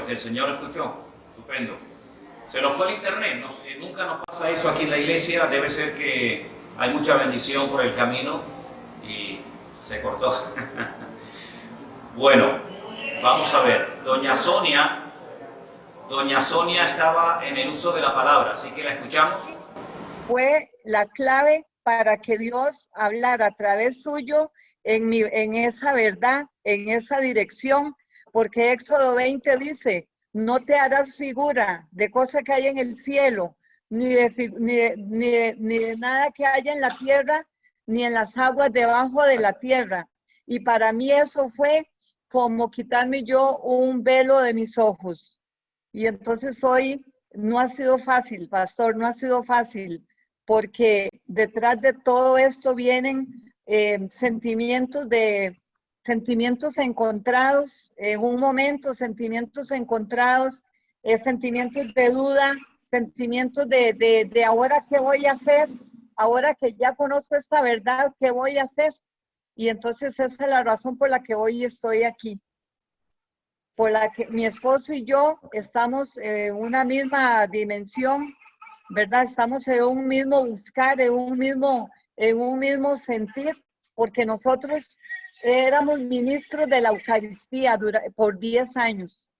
pues el Señor escuchó. Estupendo. Se nos fue el internet, no sé, nunca nos pasa eso aquí en la iglesia, debe ser que hay mucha bendición por el camino y se cortó. Bueno, vamos a ver, Doña Sonia estaba en el uso de la palabra, así que la escuchamos. Fue la clave para que Dios hablara a través suyo en esa verdad, en esa dirección, porque Éxodo 20 dice, no te harás figura de cosa que hay en el cielo, ni de nada que haya en la tierra, ni en las aguas debajo de la tierra. Y para mí eso fue como quitarme yo un velo de mis ojos. Y entonces hoy no ha sido fácil, pastor, no ha sido fácil, porque detrás de todo esto vienen sentimientos encontrados, en un momento sentimientos encontrados, sentimientos de duda, sentimientos de ahora qué voy a hacer, ahora que ya conozco esta verdad, ¿qué voy a hacer? Y entonces esa es la razón por la que hoy estoy aquí, por la que mi esposo y yo estamos en una misma dimensión, ¿verdad? Estamos en un mismo buscar, en un mismo sentir, porque nosotros éramos ministros de la Eucaristía por 10 años.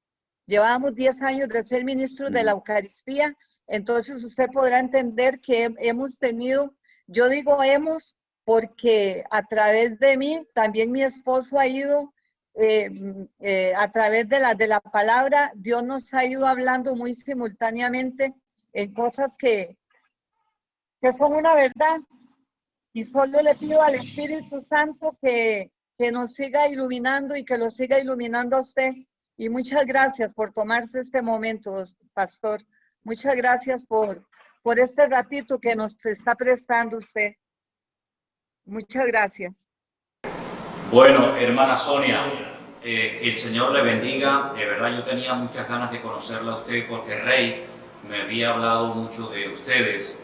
Llevábamos 10 años de ser ministros de la Eucaristía, entonces usted podrá entender que hemos tenido, yo digo hemos, porque a través de mí, también mi esposo ha ido, a través de la palabra, Dios nos ha ido hablando muy simultáneamente en cosas que son una verdad. Y solo le pido al Espíritu Santo que nos siga iluminando y que lo siga iluminando a usted. Y muchas gracias por tomarse este momento, pastor. Muchas gracias por este ratito que nos está prestando usted. Muchas gracias. Bueno, hermana Sonia, que el Señor le bendiga. De verdad yo tenía muchas ganas de conocerla a usted porque Rey me había hablado mucho de ustedes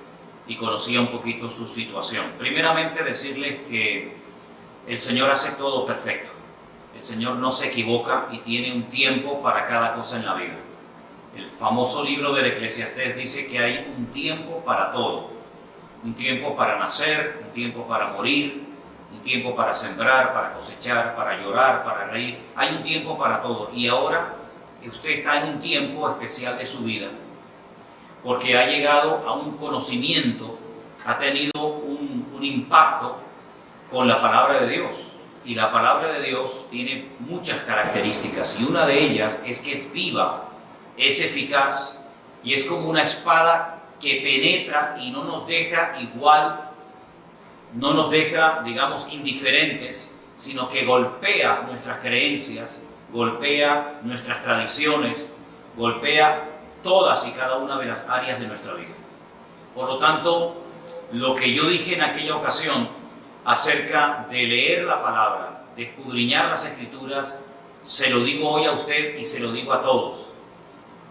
y conocía un poquito su situación. Primeramente decirles que el Señor hace todo perfecto. El Señor no se equivoca y tiene un tiempo para cada cosa en la vida. El famoso libro del Eclesiastés dice que hay un tiempo para todo. Un tiempo para nacer, un tiempo para morir, un tiempo para sembrar, para cosechar, para llorar, para reír. Hay un tiempo para todo. Y ahora usted está en un tiempo especial de su vida, porque ha llegado a un conocimiento, ha tenido un impacto con la palabra de Dios. Y la palabra de Dios tiene muchas características, y una de ellas es que es viva, es eficaz, y es como una espada que penetra y no nos deja igual, no nos deja, digamos, indiferentes, sino que golpea nuestras creencias, golpea nuestras tradiciones, golpea todas y cada una de las áreas de nuestra vida. Por lo tanto, lo que yo dije en aquella ocasión acerca de leer la palabra, de escudriñar las Escrituras, se lo digo hoy a usted y se lo digo a todos.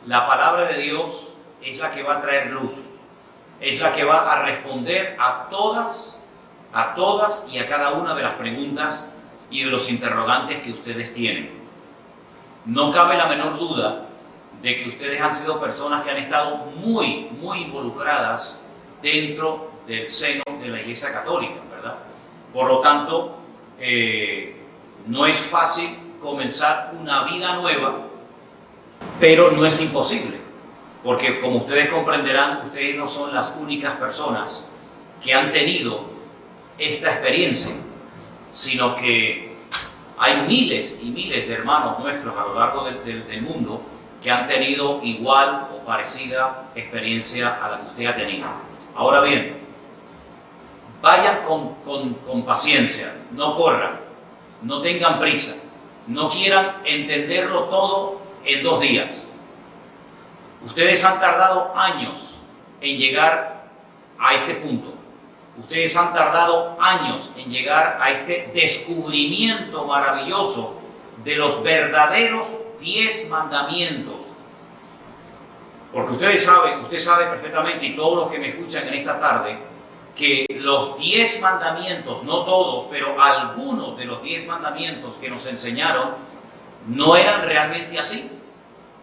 La palabra de Dios es la que va a traer luz, es la que va a responder a todas y a cada una de las preguntas y de los interrogantes que ustedes tienen. No cabe la menor duda de que ustedes han sido personas que han estado muy involucradas dentro del seno de la Iglesia Católica, ¿verdad? Por lo tanto, no es fácil comenzar una vida nueva, pero no es imposible, porque como ustedes comprenderán, ustedes no son las únicas personas que han tenido esta experiencia, sino que hay miles y miles de hermanos nuestros a lo largo del mundo que han tenido igual o parecida experiencia a la que usted ha tenido. Ahora bien, vayan con paciencia, no corran, no tengan prisa, no quieran entenderlo todo en 2 días. Ustedes han tardado años en llegar a este punto. Ustedes han tardado años en llegar a este descubrimiento maravilloso de los verdaderos 10 mandamientos. Porque usted sabe perfectamente, y todos los que me escuchan en esta tarde, que los 10 mandamientos, no todos, pero algunos de los 10 mandamientos que nos enseñaron, no eran realmente así.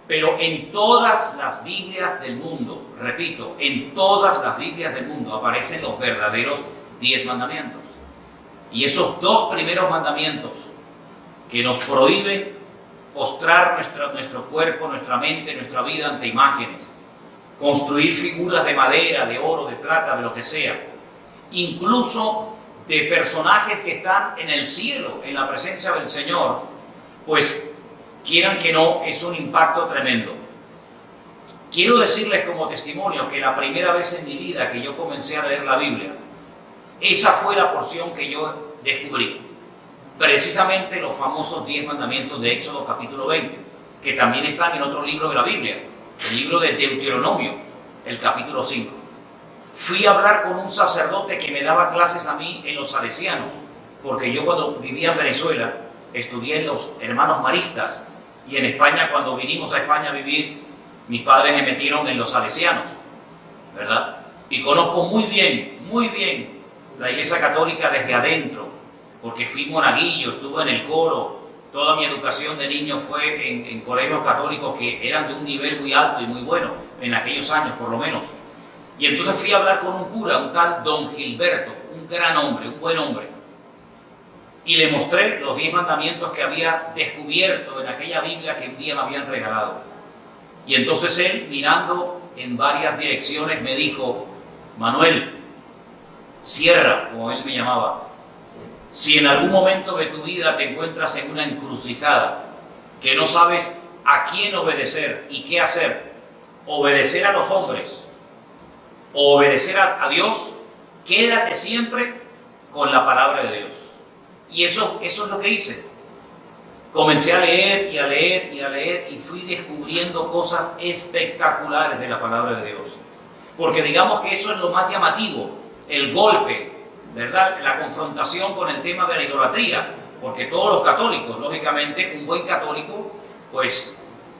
Pero en todas las Biblias del mundo, repito, en todas las Biblias del mundo aparecen los verdaderos 10 mandamientos. Y esos 2 primeros mandamientos que nos prohíben postrar nuestro cuerpo, nuestra mente, nuestra vida ante imágenes, construir figuras de madera, de oro, de plata, de lo que sea, incluso de personajes que están en el cielo, en la presencia del Señor, pues quieran que no, es un impacto tremendo. Quiero decirles como testimonio que la primera vez en mi vida que yo comencé a leer la Biblia, esa fue la porción que yo descubrí. Precisamente los famosos 10 mandamientos de Éxodo capítulo 20, que también están en otro libro de la Biblia, el libro de Deuteronomio, el capítulo 5. Fui a hablar con un sacerdote que me daba clases a mí en los salesianos, porque yo cuando vivía en Venezuela estudié en los hermanos maristas, y en España, cuando vinimos a España a vivir, mis padres me metieron en los salesianos, ¿verdad? Y conozco muy bien la Iglesia Católica desde adentro, porque fui monaguillo, estuve en el coro, toda mi educación de niño fue en colegios católicos que eran de un nivel muy alto y muy bueno, en aquellos años por lo menos. Y entonces fui a hablar con un cura, un tal Don Gilberto, un gran hombre, un buen hombre, y le mostré los 10 mandamientos que había descubierto en aquella Biblia que un día me habían regalado. Y entonces él, mirando en varias direcciones, me dijo: Manuel, Sierra, como él me llamaba, si en algún momento de tu vida te encuentras en una encrucijada, que no sabes a quién obedecer y qué hacer, obedecer a los hombres o obedecer a Dios, quédate siempre con la palabra de Dios. Y eso es lo que hice. Comencé a leer y a leer y a leer y fui descubriendo cosas espectaculares de la palabra de Dios. Porque digamos que eso es lo más llamativo, el golpe, ¿verdad? La confrontación con el tema de la idolatría. Porque todos los católicos, lógicamente, un buen católico, pues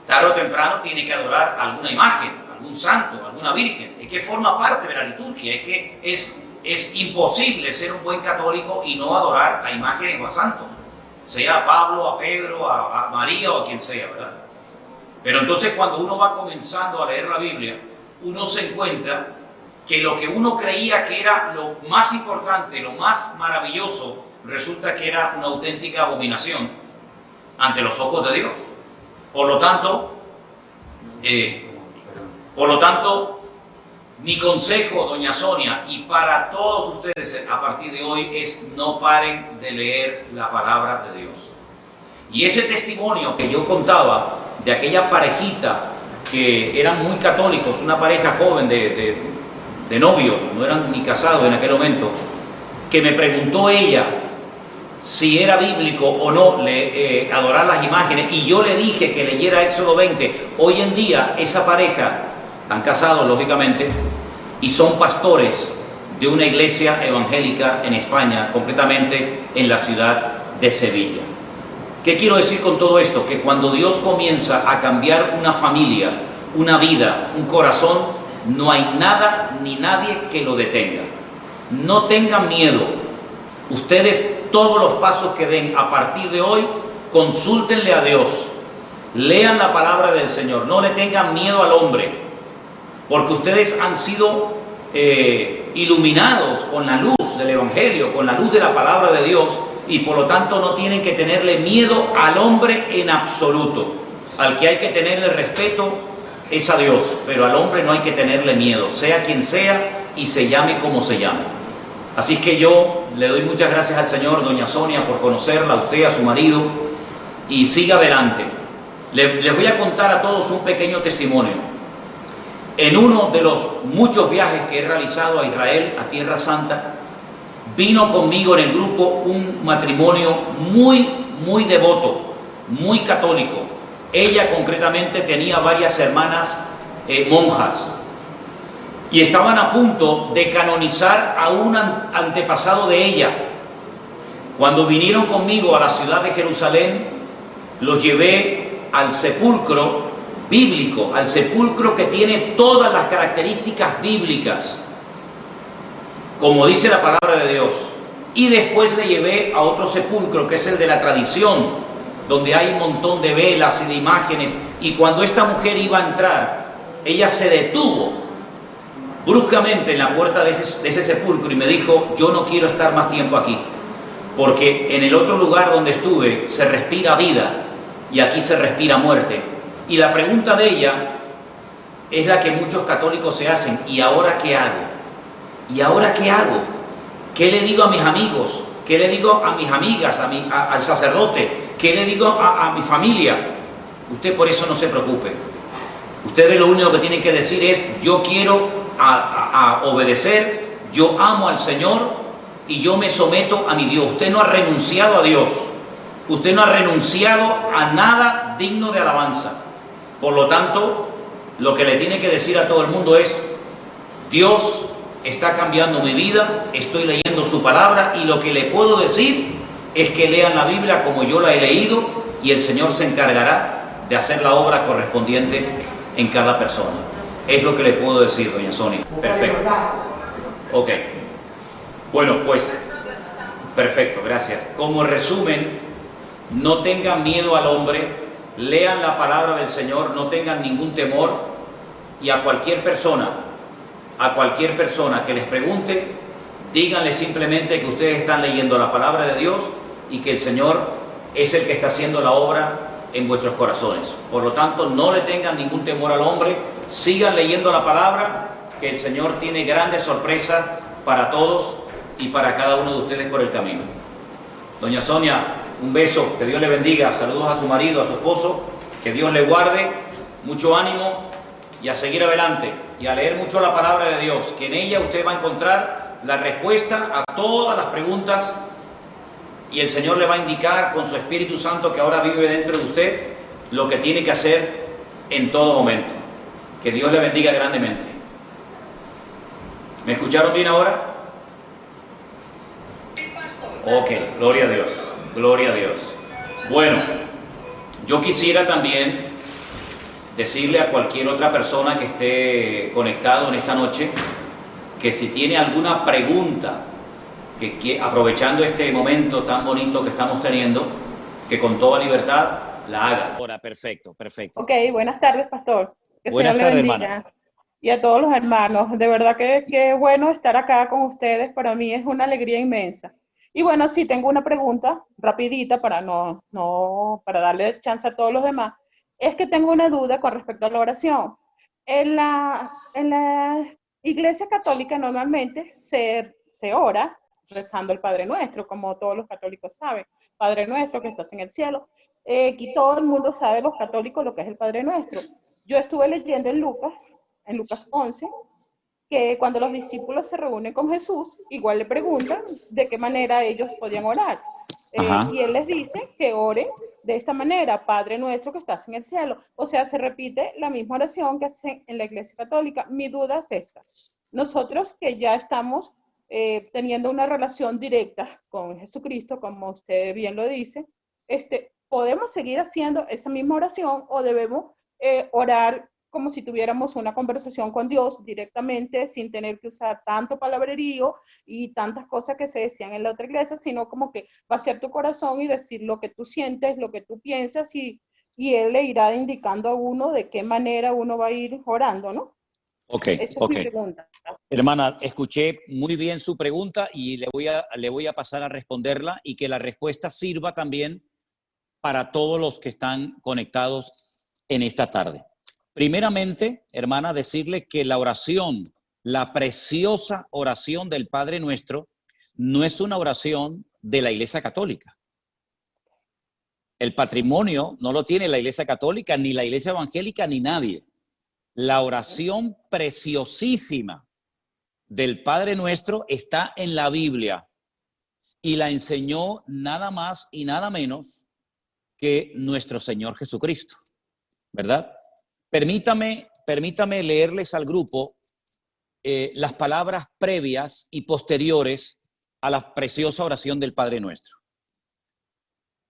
tarde o temprano tiene que adorar alguna imagen, algún santo, alguna virgen. Es que forma parte de la liturgia, es que es imposible ser un buen católico y no adorar a imágenes o a santos, sea a Pablo, a Pedro, a María o a quien sea, ¿verdad? Pero entonces cuando uno va comenzando a leer la Biblia, uno se encuentra que lo que uno creía que era lo más importante, lo más maravilloso, resulta que era una auténtica abominación ante los ojos de Dios. Por lo tanto, mi consejo, doña Sonia, y para todos ustedes a partir de hoy es: no paren de leer la palabra de Dios. Y ese testimonio que yo contaba de aquella parejita que eran muy católicos, una pareja joven de novios, no eran ni casados en aquel momento, que me preguntó ella si era bíblico o no adorar las imágenes, y yo le dije que leyera Éxodo 20. Hoy en día esa pareja, están casados lógicamente, y son pastores de una iglesia evangélica en España, concretamente en la ciudad de Sevilla. ¿Qué quiero decir con todo esto? Que cuando Dios comienza a cambiar una familia, una vida, un corazón, no hay nada ni nadie que lo detenga. No tengan miedo. Ustedes, todos los pasos que den a partir de hoy, consúltenle a Dios. Lean la palabra del Señor. No le tengan miedo al hombre, porque ustedes han sido iluminados con la luz del Evangelio, con la luz de la palabra de Dios, y por lo tanto no tienen que tenerle miedo al hombre en absoluto. Al que hay que tenerle respeto es a Dios, pero al hombre no hay que tenerle miedo, sea quien sea y se llame como se llame. Así que yo le doy muchas gracias al Señor, doña Sonia, por conocerla, a usted, a su marido, y siga adelante. Les voy a contar a todos un pequeño testimonio. En uno de los muchos viajes que he realizado a Israel, a Tierra Santa, vino conmigo en el grupo un matrimonio muy devoto, muy católico. Ella concretamente tenía varias hermanas monjas, y estaban a punto de canonizar a un antepasado de ella. Cuando vinieron conmigo a la ciudad de Jerusalén, los llevé al sepulcro bíblico, al sepulcro que tiene todas las características bíblicas, como dice la palabra de Dios. Y después le llevé a otro sepulcro, que es el de la tradición, donde hay un montón de velas y de imágenes Y cuando esta mujer iba a entrar, ella se detuvo bruscamente en la puerta de ese sepulcro y me dijo, yo no quiero estar más tiempo aquí, porque en el otro lugar donde estuve se respira vida y aquí se respira muerte. Y la pregunta de ella es la que muchos católicos se hacen, ¿y ahora qué hago? ¿Y ahora qué hago? ¿Qué le digo a mis amigos? ¿Qué le digo a mis amigas, al sacerdote? ¿Qué le digo a mi familia? Usted por eso no se preocupe. Ustedes lo único que tienen que decir es, yo quiero obedecer, yo amo al Señor y yo me someto a mi Dios. Usted no ha renunciado a Dios. Usted no ha renunciado a nada digno de alabanza. Por lo tanto, lo que le tiene que decir a todo el mundo es, Dios está cambiando mi vida, estoy leyendo su palabra y lo que le puedo decir es que lean la Biblia como yo la he leído y el Señor se encargará de hacer la obra correspondiente en cada persona. Es lo que le puedo decir, doña Sonia. Perfecto. Ok. Bueno, pues, perfecto, gracias. Como resumen, no tengan miedo al hombre, lean la palabra del Señor, no tengan ningún temor y a cualquier persona que les pregunte, díganle simplemente que ustedes están leyendo la palabra de Dios y que el Señor es el que está haciendo la obra en vuestros corazones. Por lo tanto, no le tengan ningún temor al hombre, sigan leyendo la palabra, que el Señor tiene grandes sorpresas para todos y para cada uno de ustedes por el camino. Doña Sonia, un beso, que Dios le bendiga, saludos a su marido, a su esposo, que Dios le guarde, mucho ánimo y a seguir adelante y a leer mucho la palabra de Dios, que en ella usted va a encontrar la respuesta a todas las preguntas y el Señor le va a indicar con su Espíritu Santo que ahora vive dentro de usted lo que tiene que hacer en todo momento. Que Dios le bendiga grandemente. ¿Me escucharon bien ahora? Ok, gloria a Dios, gloria a Dios. Bueno, yo quisiera también decirle a cualquier otra persona que esté conectado en esta noche que si tiene alguna pregunta, que aprovechando este momento tan bonito que estamos teniendo, que con toda libertad la haga. Ahora, perfecto, perfecto. Ok, buenas tardes, pastor. Que Buenas Señor le tardes, bendiga. hermana. Y a todos los hermanos. De verdad que es bueno estar acá con ustedes. Para mí es una alegría inmensa. Y bueno, sí, tengo una pregunta rapidita para para darle chance a todos los demás. Es que tengo una duda con respecto a la oración. En la Iglesia Católica normalmente se ora rezando el Padre Nuestro, como todos los católicos saben. Padre Nuestro que estás en el cielo. Aquí todo el mundo sabe, los católicos, lo que es el Padre Nuestro. Yo estuve leyendo en Lucas 11, que cuando los discípulos se reúnen con Jesús, igual le preguntan de qué manera ellos podían orar. Y él les dice que oren de esta manera, Padre Nuestro que estás en el cielo. O sea, se repite la misma oración que hacen en la Iglesia Católica. Mi duda es esta. Nosotros que ya estamos teniendo una relación directa con Jesucristo, como usted bien lo dice, ¿podemos seguir haciendo esa misma oración o debemos orar como si tuviéramos una conversación con Dios directamente, sin tener que usar tanto palabrerío y tantas cosas que se decían en la otra iglesia, sino como que vaciar tu corazón y decir lo que tú sientes, lo que tú piensas y Él le irá indicando a uno de qué manera uno va a ir orando, ¿no? Ok, Esa ok. es mi pregunta. Hermana, escuché muy bien su pregunta y le voy a pasar a responderla y que la respuesta sirva también para todos los que están conectados en esta tarde. Primeramente, hermana, decirle que la oración, la preciosa oración del Padre Nuestro, no es una oración de la Iglesia Católica. El patrimonio no lo tiene la Iglesia Católica, ni la Iglesia Evangélica, ni nadie. La oración preciosísima del Padre Nuestro está en la Biblia y la enseñó nada más y nada menos que nuestro Señor Jesucristo, ¿verdad? Permítame leerles al grupo las palabras previas y posteriores a la preciosa oración del Padre Nuestro.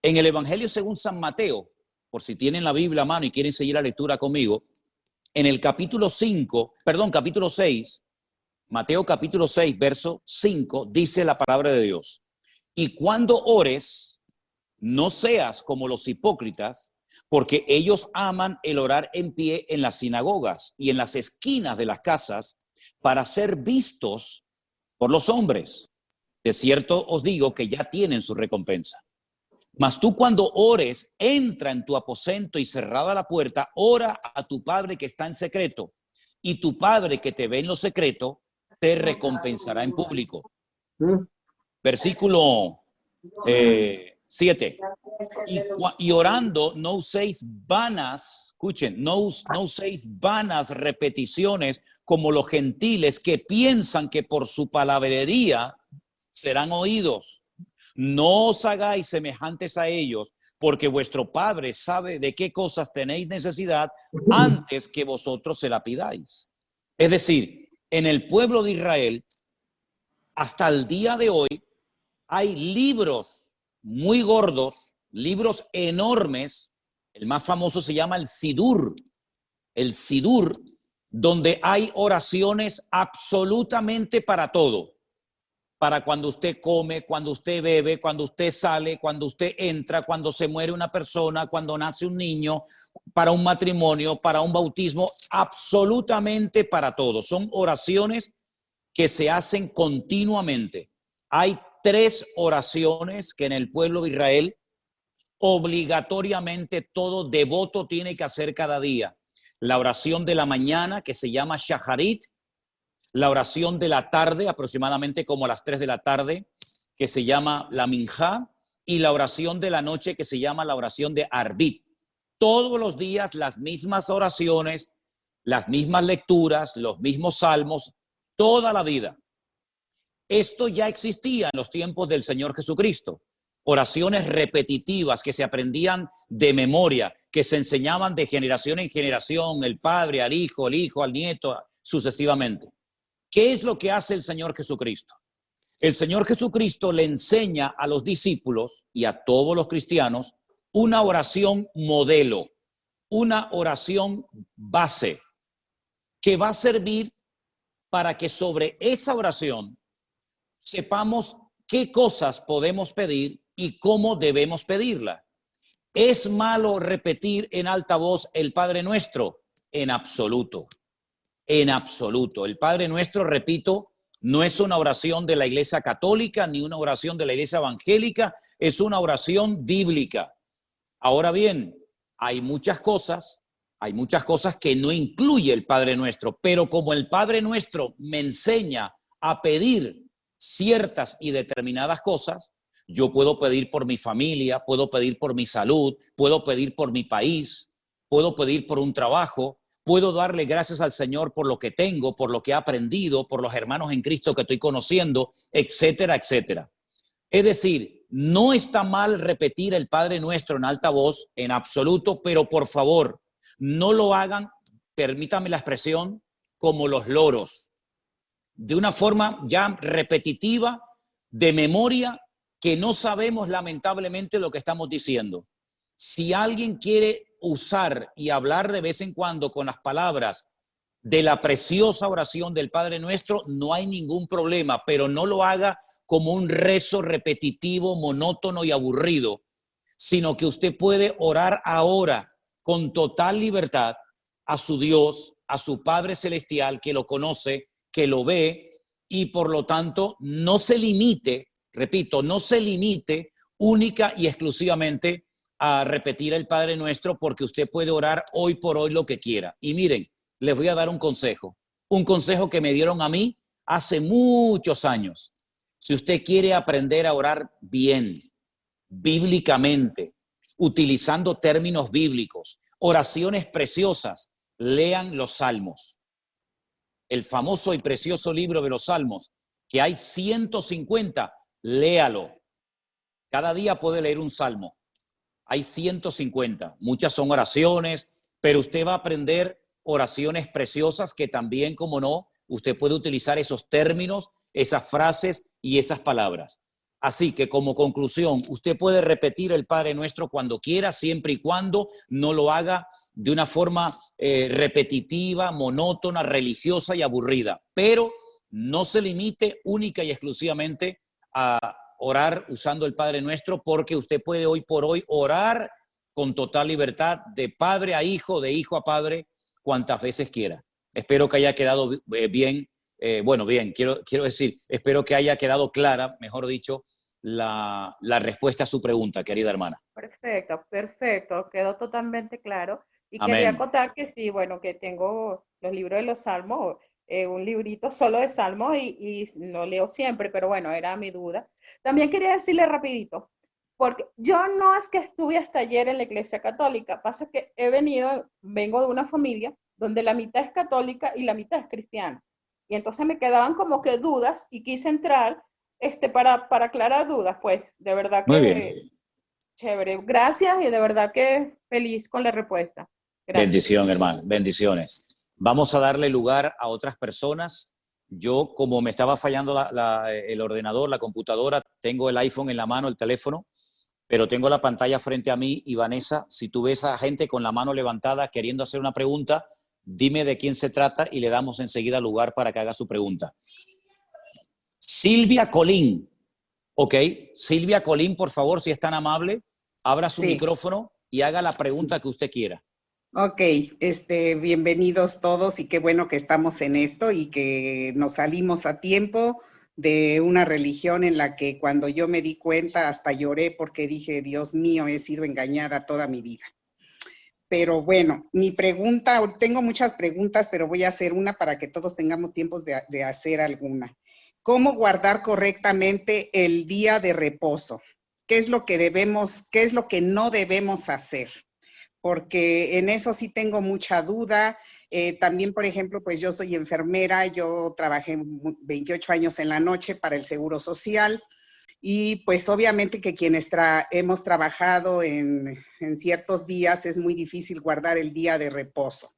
En el Evangelio según San Mateo, por si tienen la Biblia a mano y quieren seguir la lectura conmigo, en el capítulo 6, Mateo capítulo 6, verso 5, dice la palabra de Dios: y cuando ores, no seas como los hipócritas, porque ellos aman el orar en pie en las sinagogas y en las esquinas de las casas para ser vistos por los hombres. De cierto os digo que ya tienen su recompensa. Mas tú cuando ores, entra en tu aposento y cerrada la puerta, ora a tu Padre que está en secreto, y tu Padre que te ve en lo secreto te recompensará en público. Versículo 7. Y orando no uséis vanas, escuchen, no uséis vanas repeticiones como los gentiles que piensan que por su palabrería serán oídos. No os hagáis semejantes a ellos, porque vuestro Padre sabe de qué cosas tenéis necesidad antes que vosotros se la pidáis. Es decir, en el pueblo de Israel, hasta el día de hoy, hay libros muy gordos, libros enormes. El más famoso se llama el Sidur, donde hay oraciones absolutamente para todo. Para cuando usted come, cuando usted bebe, cuando usted sale, cuando usted entra, cuando se muere una persona, cuando nace un niño, para un matrimonio, para un bautismo, absolutamente para todo. Son oraciones que se hacen continuamente. Hay 3 oraciones que en el pueblo de Israel obligatoriamente todo devoto tiene que hacer cada día. La oración de la mañana, que se llama Shacharit, la oración de la tarde, aproximadamente como a las 3 de la tarde, que se llama la Minjá, y la oración de la noche, que se llama la oración de Arbit. Todos los días las mismas oraciones, las mismas lecturas, los mismos salmos, toda la vida. Esto ya existía en los tiempos del Señor Jesucristo. Oraciones repetitivas que se aprendían de memoria, que se enseñaban de generación en generación, el padre al hijo, el hijo al nieto, sucesivamente. ¿Qué es lo que hace el Señor Jesucristo? El Señor Jesucristo le enseña a los discípulos y a todos los cristianos una oración modelo, una oración base, que va a servir para que sobre esa oración sepamos qué cosas podemos pedir y cómo debemos pedirla. ¿Es malo repetir en alta voz el Padre Nuestro? En absoluto. En absoluto. El Padre Nuestro, repito, no es una oración de la Iglesia Católica ni una oración de la Iglesia Evangélica, es una oración bíblica. Ahora bien, hay muchas cosas que no incluye el Padre Nuestro, pero como el Padre Nuestro me enseña a pedir ciertas y determinadas cosas, yo puedo pedir por mi familia, puedo pedir por mi salud, puedo pedir por mi país, puedo pedir por un trabajo, puedo darle gracias al Señor por lo que tengo, por lo que he aprendido, por los hermanos en Cristo que estoy conociendo, etcétera, etcétera. Es decir, no está mal repetir el Padre Nuestro en alta voz, en absoluto, pero por favor, no lo hagan, permítame la expresión, como los loros, de una forma ya repetitiva, de memoria, que no sabemos lamentablemente lo que estamos diciendo. Si alguien quiere usar y hablar de vez en cuando con las palabras de la preciosa oración del Padre Nuestro, no hay ningún problema, pero no lo haga como un rezo repetitivo, monótono y aburrido, sino que usted puede orar ahora con total libertad a su Dios, a su Padre Celestial, que lo conoce, que lo ve, y por lo tanto no se limite, repito, no se limite única y exclusivamente a repetir el Padre Nuestro, porque usted puede orar hoy por hoy lo que quiera. Y miren, les voy a dar un consejo que me dieron a mí hace muchos años. Si usted quiere aprender a orar bien, bíblicamente, utilizando términos bíblicos, oraciones preciosas, lean los Salmos. El famoso y precioso libro de los Salmos, que hay 150, léalo. Cada día puede leer un salmo. Hay 150, muchas son oraciones, pero usted va a aprender oraciones preciosas que también, como no, usted puede utilizar esos términos, esas frases y esas palabras. Así que como conclusión, usted puede repetir el Padre Nuestro cuando quiera, siempre y cuando no lo haga de una forma repetitiva, monótona, religiosa y aburrida, pero no se limite única y exclusivamente a orar usando el Padre Nuestro, porque usted puede hoy por hoy orar con total libertad, de padre a hijo, de hijo a padre, cuantas veces quiera. Espero que haya quedado bien, quiero decir, espero que haya quedado clara, mejor dicho, la respuesta a su pregunta, querida hermana. Perfecto, perfecto, quedó totalmente claro. Y quería Amén. acotar que sí, bueno, que tengo los libros de los Salmos, un librito solo de Salmos y lo leo siempre, pero bueno, era mi duda. También quería decirle rapidito, porque yo no es que estuve hasta ayer en la Iglesia Católica, pasa que vengo de una familia donde la mitad es católica y la mitad es cristiana. Y entonces me quedaban como que dudas y quise entrar para aclarar dudas, pues de verdad Muy bien. que chévere, gracias y de verdad que feliz con la respuesta. Gracias. Bendición, hermano. Bendiciones. Vamos a darle lugar a otras personas. Yo, como me estaba fallando el ordenador, la computadora, tengo el iPhone en la mano, el teléfono, pero tengo la pantalla frente a mí. Y Vanessa, si tú ves a gente con la mano levantada queriendo hacer una pregunta, dime de quién se trata y le damos enseguida lugar para que haga su pregunta. Silvia Colín. Ok, Silvia Colín, por favor, si es tan amable, abra su micrófono y haga la pregunta que usted quiera. Ok, bienvenidos todos y qué bueno que estamos en esto y que nos salimos a tiempo de una religión en la que cuando yo me di cuenta hasta lloré porque dije, Dios mío, he sido engañada toda mi vida. Pero bueno, mi pregunta, tengo muchas preguntas, pero voy a hacer una para que todos tengamos tiempos de hacer alguna. ¿Cómo guardar correctamente el día de reposo? ¿Qué es lo que no debemos hacer? Porque en eso sí tengo mucha duda. También, por ejemplo, pues yo soy enfermera, yo trabajé 28 años en la noche para el Seguro Social y pues obviamente que quienes hemos trabajado en ciertos días es muy difícil guardar el día de reposo.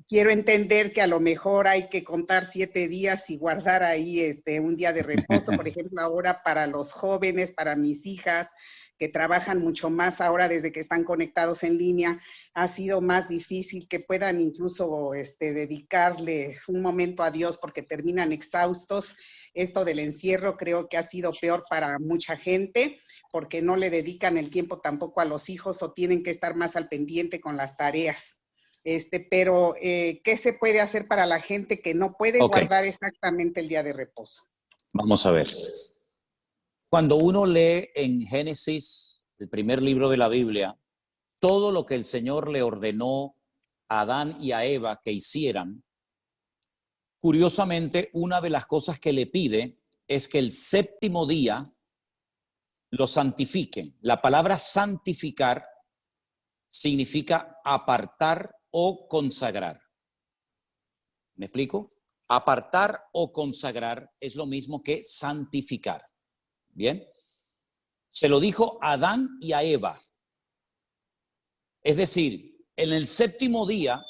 Quiero entender que a lo mejor hay que contar 7 días y guardar ahí un día de reposo, por ejemplo, ahora para los jóvenes, para mis hijas, que trabajan mucho más ahora desde que están conectados en línea, ha sido más difícil que puedan incluso dedicarle un momento a Dios porque terminan exhaustos. Esto del encierro creo que ha sido peor para mucha gente porque no le dedican el tiempo tampoco a los hijos o tienen que estar más al pendiente con las tareas. Pero ¿qué se puede hacer para la gente que no puede guardar exactamente el día de reposo? Vamos a ver. Cuando uno lee en Génesis, el primer libro de la Biblia, todo lo que el Señor le ordenó a Adán y a Eva que hicieran, curiosamente, una de las cosas que le pide es que el séptimo día lo santifiquen. La palabra santificar significa apartar o consagrar. ¿Me explico? Apartar o consagrar es lo mismo que santificar. Bien. Se lo dijo a Adán y a Eva. Es decir, en el séptimo día,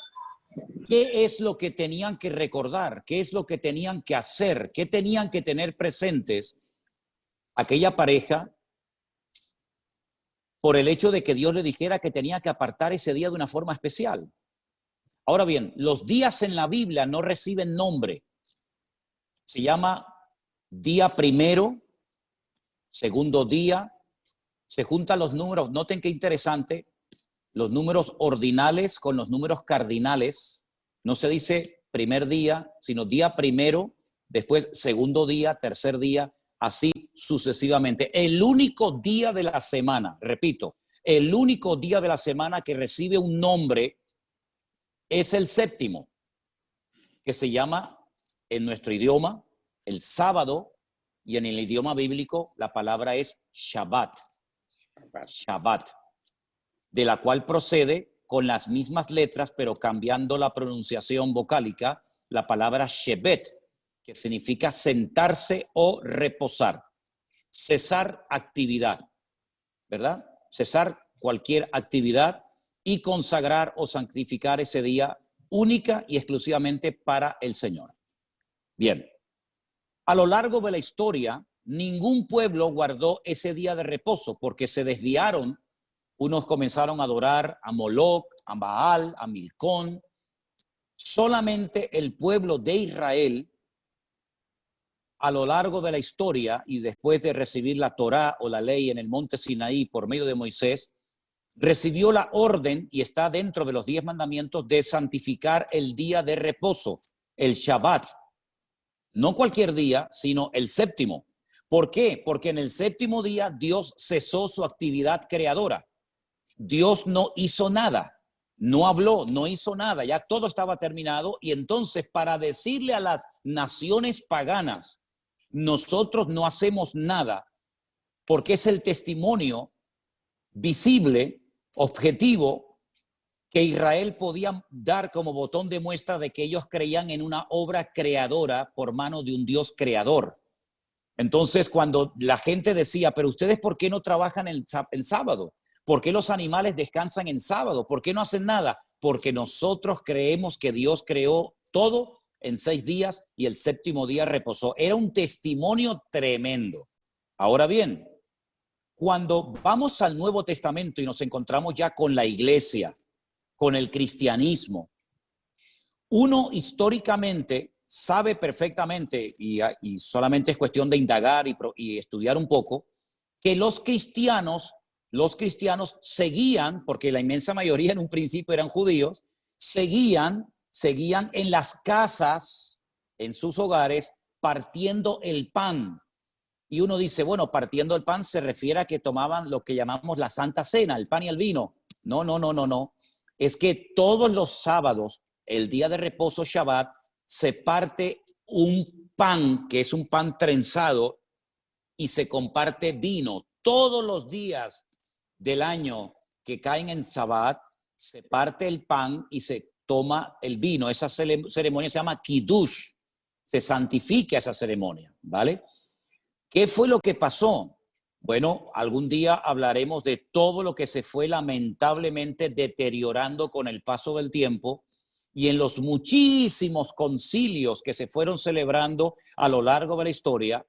¿qué es lo que tenían que recordar? ¿Qué es lo que tenían que hacer? ¿Qué tenían que tener presentes aquella pareja por el hecho de que Dios le dijera que tenía que apartar ese día de una forma especial? Ahora bien, los días en la Biblia no reciben nombre. Se llama día primero, segundo día, se juntan los números, noten qué interesante, los números ordinales con los números cardinales. No se dice primer día, sino día primero, después segundo día, tercer día, así sucesivamente. El único día de la semana, repito, el único día de la semana que recibe un nombre es el séptimo, que se llama en nuestro idioma el sábado, y en el idioma bíblico la palabra es Shabbat. Shabbat, de la cual procede con las mismas letras, pero cambiando la pronunciación vocálica, la palabra Shebet, que significa sentarse o reposar, cesar actividad, ¿verdad? Cesar cualquier actividad y consagrar o santificar ese día única y exclusivamente para el Señor. Bien, a lo largo de la historia, ningún pueblo guardó ese día de reposo porque se desviaron. Unos comenzaron a adorar a Moloc, a Baal, a Milcón. Solamente el pueblo de Israel, a lo largo de la historia y después de recibir la Torá o la ley en el monte Sinaí por medio de Moisés, recibió la orden, y está dentro de los 10 mandamientos, de santificar el día de reposo, el Shabbat. No cualquier día, sino el séptimo. ¿Por qué? Porque en el séptimo día Dios cesó su actividad creadora. Dios no hizo nada, no habló, no hizo nada, ya todo estaba terminado. Y entonces, para decirle a las naciones paganas, nosotros no hacemos nada, porque es el testimonio visible, objetivo, que Israel podía dar como botón de muestra de que ellos creían en una obra creadora por mano de un Dios creador. Entonces, cuando la gente decía, pero ustedes, ¿por qué no trabajan en sábado? ¿Por qué los animales descansan en sábado? ¿Por qué no hacen nada? Porque nosotros creemos que Dios creó todo en 6 días y el séptimo día reposó. Era un testimonio tremendo. Ahora bien, cuando vamos al Nuevo Testamento y nos encontramos ya con la iglesia, con el cristianismo, uno históricamente sabe perfectamente, y solamente es cuestión de indagar y estudiar un poco, que los cristianos seguían, porque la inmensa mayoría en un principio eran judíos, seguían en las casas, en sus hogares, partiendo el pan. Y uno dice, bueno, partiendo el pan se refiere a que tomaban lo que llamamos la Santa Cena, el pan y el vino. No. Es que todos los sábados, el día de reposo Shabbat, se parte un pan, que es un pan trenzado, y se comparte vino. Todos los días del año que caen en Shabbat, se parte el pan y se toma el vino. Esa ceremonia se llama Kiddush. Se santifica esa ceremonia, ¿vale? ¿Qué fue lo que pasó? Bueno, algún día hablaremos de todo lo que se fue lamentablemente deteriorando con el paso del tiempo y en los muchísimos concilios que se fueron celebrando a lo largo de la historia,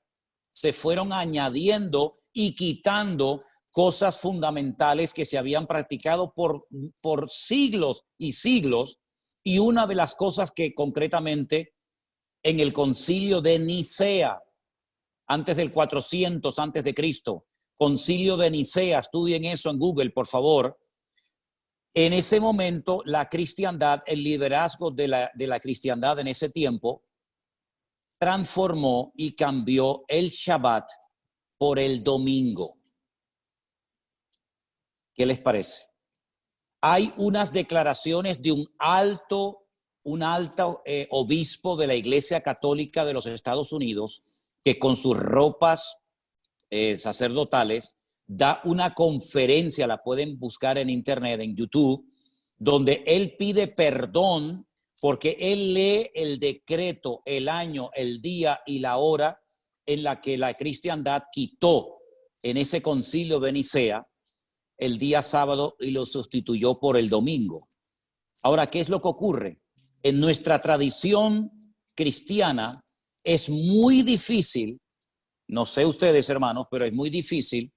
se fueron añadiendo y quitando cosas fundamentales que se habían practicado por siglos y siglos. Y una de las cosas que concretamente en el concilio de Nicea, antes del 400 antes de Cristo, concilio de Nicea, estudien eso en Google, por favor. En ese momento, la cristiandad, el liderazgo de la cristiandad en ese tiempo, transformó y cambió el Shabbat por el domingo. ¿Qué les parece? Hay unas declaraciones de un alto obispo de la Iglesia Católica de los Estados Unidos que con sus ropas sacerdotales da una conferencia, la pueden buscar en internet, en YouTube, donde él pide perdón porque él lee el decreto, el año, el día y la hora en la que la cristiandad quitó en ese concilio de Nicea el día sábado y lo sustituyó por el domingo. Ahora, ¿qué es lo que ocurre? En nuestra tradición cristiana es muy difícil, no sé ustedes hermanos, pero es muy difícil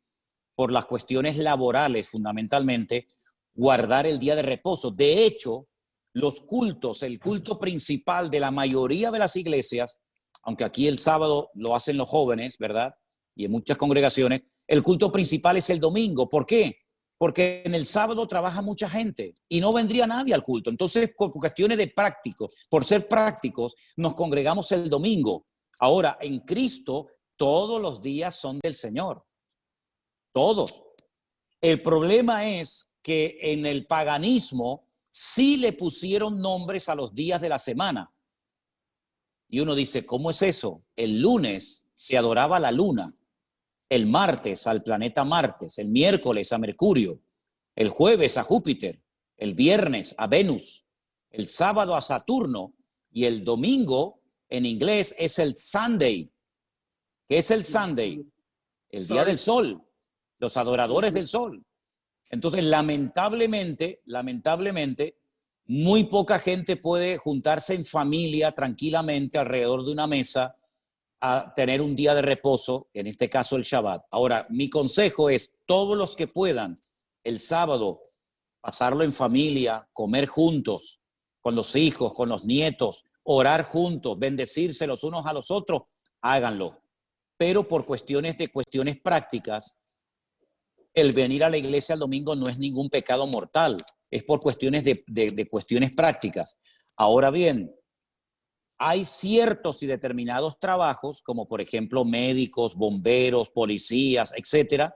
por las cuestiones laborales fundamentalmente, guardar el día de reposo. De hecho, los cultos, el culto principal de la mayoría de las iglesias, aunque aquí el sábado lo hacen los jóvenes, ¿verdad? Y en muchas congregaciones, el culto principal es el domingo. ¿Por qué? Porque en el sábado trabaja mucha gente y no vendría nadie al culto. Entonces, por cuestiones de prácticos, por ser prácticos, nos congregamos el domingo. Ahora, en Cristo, todos los días son del Señor. Todos. El problema es que en el paganismo sí le pusieron nombres a los días de la semana. Y uno dice, ¿cómo es eso? El lunes se adoraba la luna, el martes al planeta Martes, el miércoles a Mercurio, el jueves a Júpiter, el viernes a Venus, el sábado a Saturno y el domingo en inglés es el Sunday. ¿Qué es el Sunday? El día del sol, los adoradores del sol. Entonces, lamentablemente, muy poca gente puede juntarse en familia tranquilamente alrededor de una mesa a tener un día de reposo, en este caso el Shabbat. Ahora, mi consejo es, todos los que puedan, el sábado, pasarlo en familia, comer juntos, con los hijos, con los nietos, orar juntos, bendecirse los unos a los otros, háganlo. Pero por cuestiones prácticas, el venir a la iglesia el domingo no es ningún pecado mortal, es por cuestiones de cuestiones prácticas. Ahora bien, hay ciertos y determinados trabajos, como por ejemplo médicos, bomberos, policías, etcétera,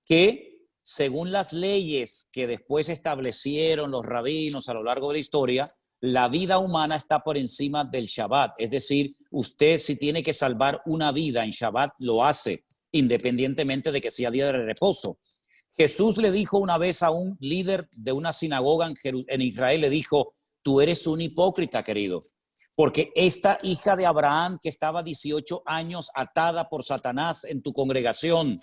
que según las leyes que después establecieron los rabinos a lo largo de la historia, la vida humana está por encima del Shabbat. Es decir, usted si tiene que salvar una vida en Shabbat, lo hace, independientemente de que sea día de reposo. Jesús le dijo una vez a un líder de una sinagoga en Israel, le dijo, tú eres un hipócrita, querido, porque esta hija de Abraham que estaba 18 años atada por Satanás en tu congregación,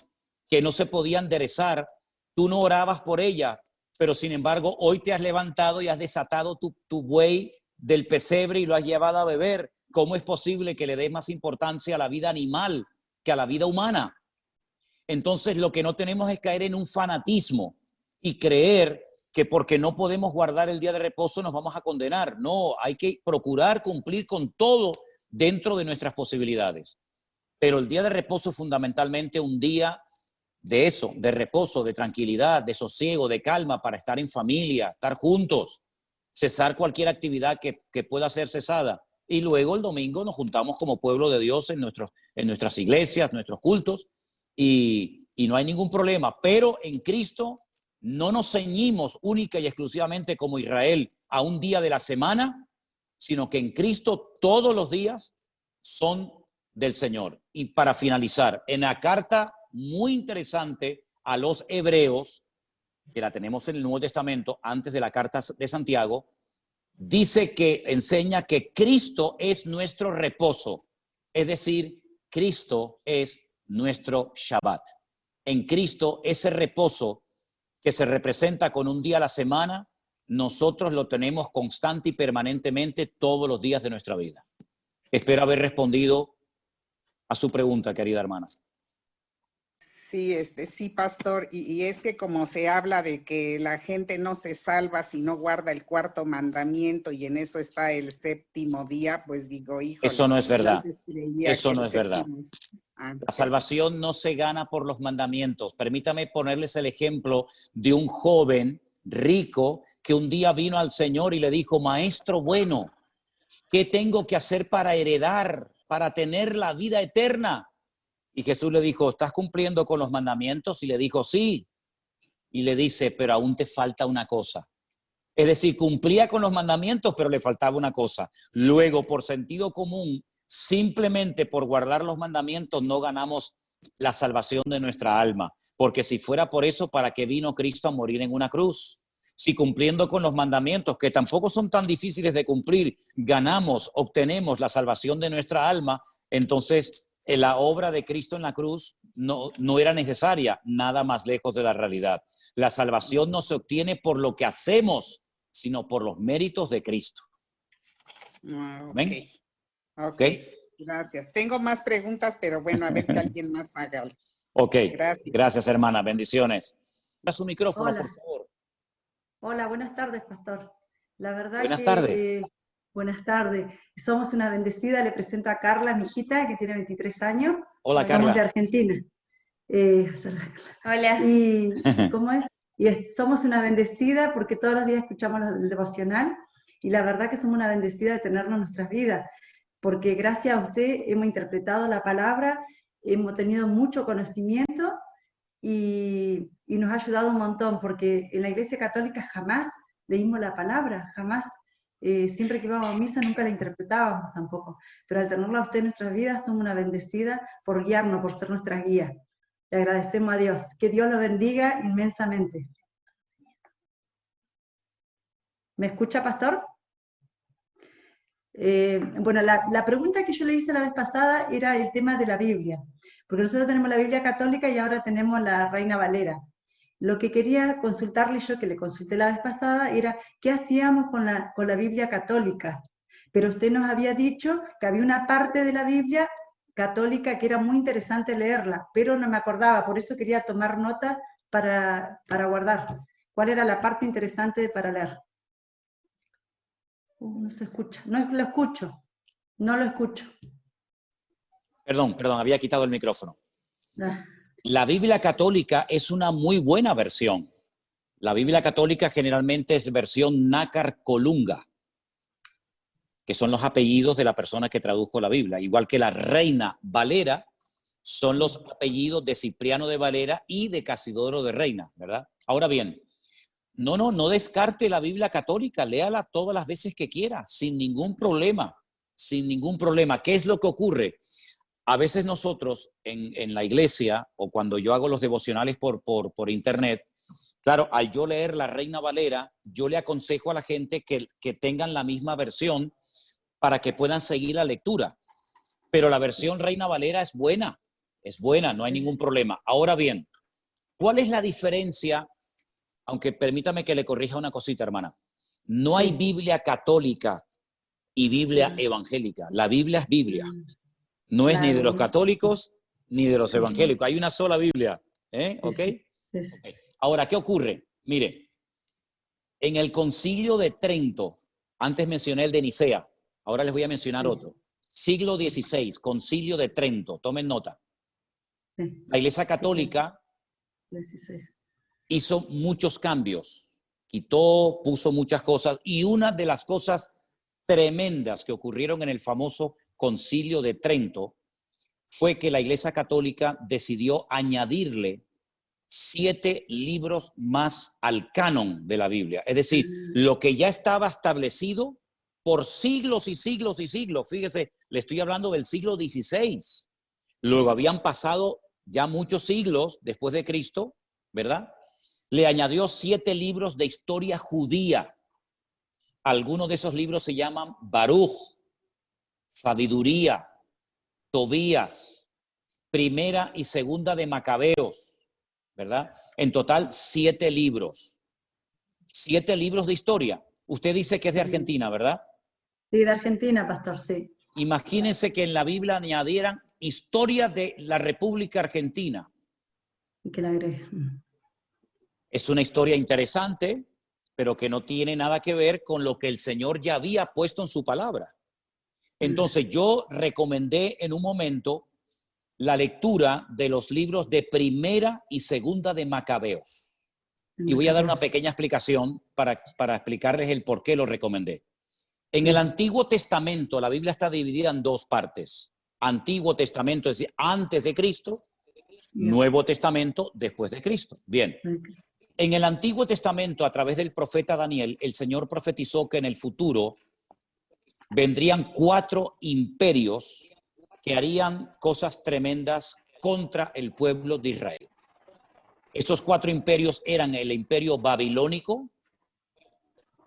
que no se podía enderezar, tú no orabas por ella, pero sin embargo hoy te has levantado y has desatado tu buey del pesebre y lo has llevado a beber. ¿Cómo es posible que le des más importancia a la vida animal que a la vida humana? Entonces lo que no tenemos es caer en un fanatismo y creer que porque no podemos guardar el día de reposo nos vamos a condenar. No, hay que procurar cumplir con todo dentro de nuestras posibilidades. Pero el día de reposo es fundamentalmente un día de eso, de reposo, de tranquilidad, de sosiego, de calma para estar en familia, estar juntos, cesar cualquier actividad que pueda ser cesada. Y luego el domingo nos juntamos como pueblo de Dios en nuestras iglesias, nuestros cultos, y no hay ningún problema. Pero en Cristo no nos ceñimos única y exclusivamente como Israel a un día de la semana, sino que en Cristo todos los días son del Señor. Y para finalizar, en la carta muy interesante a los hebreos, que la tenemos en el Nuevo Testamento, antes de la carta de Santiago, dice que enseña que Cristo es nuestro reposo, es decir, Cristo es nuestro Shabbat. En Cristo, ese reposo que se representa con un día a la semana, nosotros lo tenemos constante y permanentemente todos los días de nuestra vida. Espero haber respondido a su pregunta, querida hermana. Sí, sí, pastor, y es que como se habla de que la gente no se salva si no guarda el cuarto mandamiento y en eso está el séptimo día, pues digo, híjole. Eso no es verdad. Eso no es verdad. Ah, La salvación no se gana por los mandamientos. Permítame ponerles el ejemplo de un joven rico que un día vino al Señor y le dijo, maestro bueno, ¿qué tengo que hacer para heredar, para tener la vida eterna? Y Jesús le dijo, ¿estás cumpliendo con los mandamientos? Y le dijo, sí. Y le dice, pero aún te falta una cosa. Es decir, cumplía con los mandamientos, pero le faltaba una cosa. Luego, por sentido común, simplemente por guardar los mandamientos no ganamos la salvación de nuestra alma. Porque si fuera por eso, ¿para qué vino Cristo a morir en una cruz? Si cumpliendo con los mandamientos, que tampoco son tan difíciles de cumplir, obtenemos la salvación de nuestra alma, entonces la obra de Cristo en la cruz no era necesaria, nada más lejos de la realidad. La salvación no se obtiene por lo que hacemos, sino por los méritos de Cristo. ¿Amén? Okay. Gracias. Tengo más preguntas, pero bueno, a ver que alguien más haga. Ok, gracias hermana, bendiciones. Da su micrófono, Hola. por favor. Hola, buenas tardes, pastor. La verdad buenas tardes. Buenas tardes. Somos una bendecida. Le presento a Carla, mi hijita, que tiene 23 años. Hola, Somos Carla. de Argentina. Hola. Y, ¿cómo es? Somos una bendecida porque todos los días escuchamos el devocional y la verdad que somos una bendecida de tenernos en nuestras vidas, porque gracias a usted hemos interpretado la palabra, hemos tenido mucho conocimiento y nos ha ayudado un montón, porque en la Iglesia Católica jamás leímos la palabra, jamás. Siempre que íbamos a misa nunca la interpretábamos tampoco, pero al tenerla a usted en nuestras vidas somos una bendecida por guiarnos, por ser nuestra guía. Le agradecemos a Dios. Que Dios lo bendiga inmensamente. ¿Me escucha, pastor? Bueno, la pregunta que yo le hice la vez pasada era el tema de la Biblia, porque nosotros tenemos la Biblia católica y ahora tenemos la Reina Valera. Lo que quería consultarle yo, que le consulté la vez pasada, era qué hacíamos con la Biblia católica. Pero usted nos había dicho que había una parte de la Biblia católica que era muy interesante leerla, pero no me acordaba, por eso quería tomar nota para guardar. ¿Cuál era la parte interesante para leer? No se escucha, no lo escucho, no lo escucho. Perdón, había quitado el micrófono. La Biblia católica es una muy buena versión. La Biblia católica generalmente es versión Nácar Colunga, que son los apellidos de la persona que tradujo la Biblia, igual que la Reina Valera son los apellidos de Cipriano de Valera y de Casidoro de Reina, ¿verdad? Ahora bien, no descarte la Biblia católica, léala todas las veces que quiera, sin ningún problema, sin ningún problema. ¿Qué es lo que ocurre? A veces nosotros en la iglesia o cuando yo hago los devocionales por internet, claro, al yo leer la Reina Valera, yo le aconsejo a la gente que tengan la misma versión para que puedan seguir la lectura. Pero la versión Reina Valera es buena, no hay ningún problema. Ahora bien, ¿cuál es la diferencia? Aunque permítame que le corrija una cosita, hermana. No hay Biblia católica y Biblia evangélica. La Biblia es Biblia. No es ni de los católicos ni de los evangélicos. Hay una sola Biblia. ¿Ok? Ahora, ¿qué ocurre? Mire, en el Concilio de Trento, antes mencioné el de Nicea, ahora les voy a mencionar otro. Siglo XVI, Concilio de Trento, tomen nota. La Iglesia Católica hizo muchos cambios, quitó, puso muchas cosas, y una de las cosas tremendas que ocurrieron en el famoso Concilio de Trento fue que la Iglesia Católica decidió añadirle 7 libros más al canon de la Biblia. Es decir, lo que ya estaba establecido por siglos y siglos y siglos. Fíjese, le estoy hablando del siglo XVI. Luego habían pasado ya muchos siglos después de Cristo, ¿verdad? Le añadió 7 libros de historia judía. Algunos de esos libros se llaman Baruch, Sabiduría, Tobías, Primera y Segunda de Macabeos, ¿verdad? En total 7 libros. 7 libros de historia. Usted dice que es de Argentina, ¿verdad? Sí, de Argentina, pastor, sí. Imagínense que en la Biblia añadieran historia de la República Argentina. Y que la agregue. Es una historia interesante, pero que no tiene nada que ver con lo que el Señor ya había puesto en su palabra. Entonces yo recomendé en un momento la lectura de los libros de Primera y Segunda de Macabeos. Y voy a dar una pequeña explicación para explicarles el por qué lo recomendé. En el Antiguo Testamento, la Biblia está dividida en 2 partes. Antiguo Testamento, es decir, antes de Cristo. Nuevo Testamento, después de Cristo. Bien. En el Antiguo Testamento, a través del profeta Daniel, el Señor profetizó que en el futuro vendrían 4 imperios que harían cosas tremendas contra el pueblo de Israel. Esos 4 imperios eran el imperio babilónico,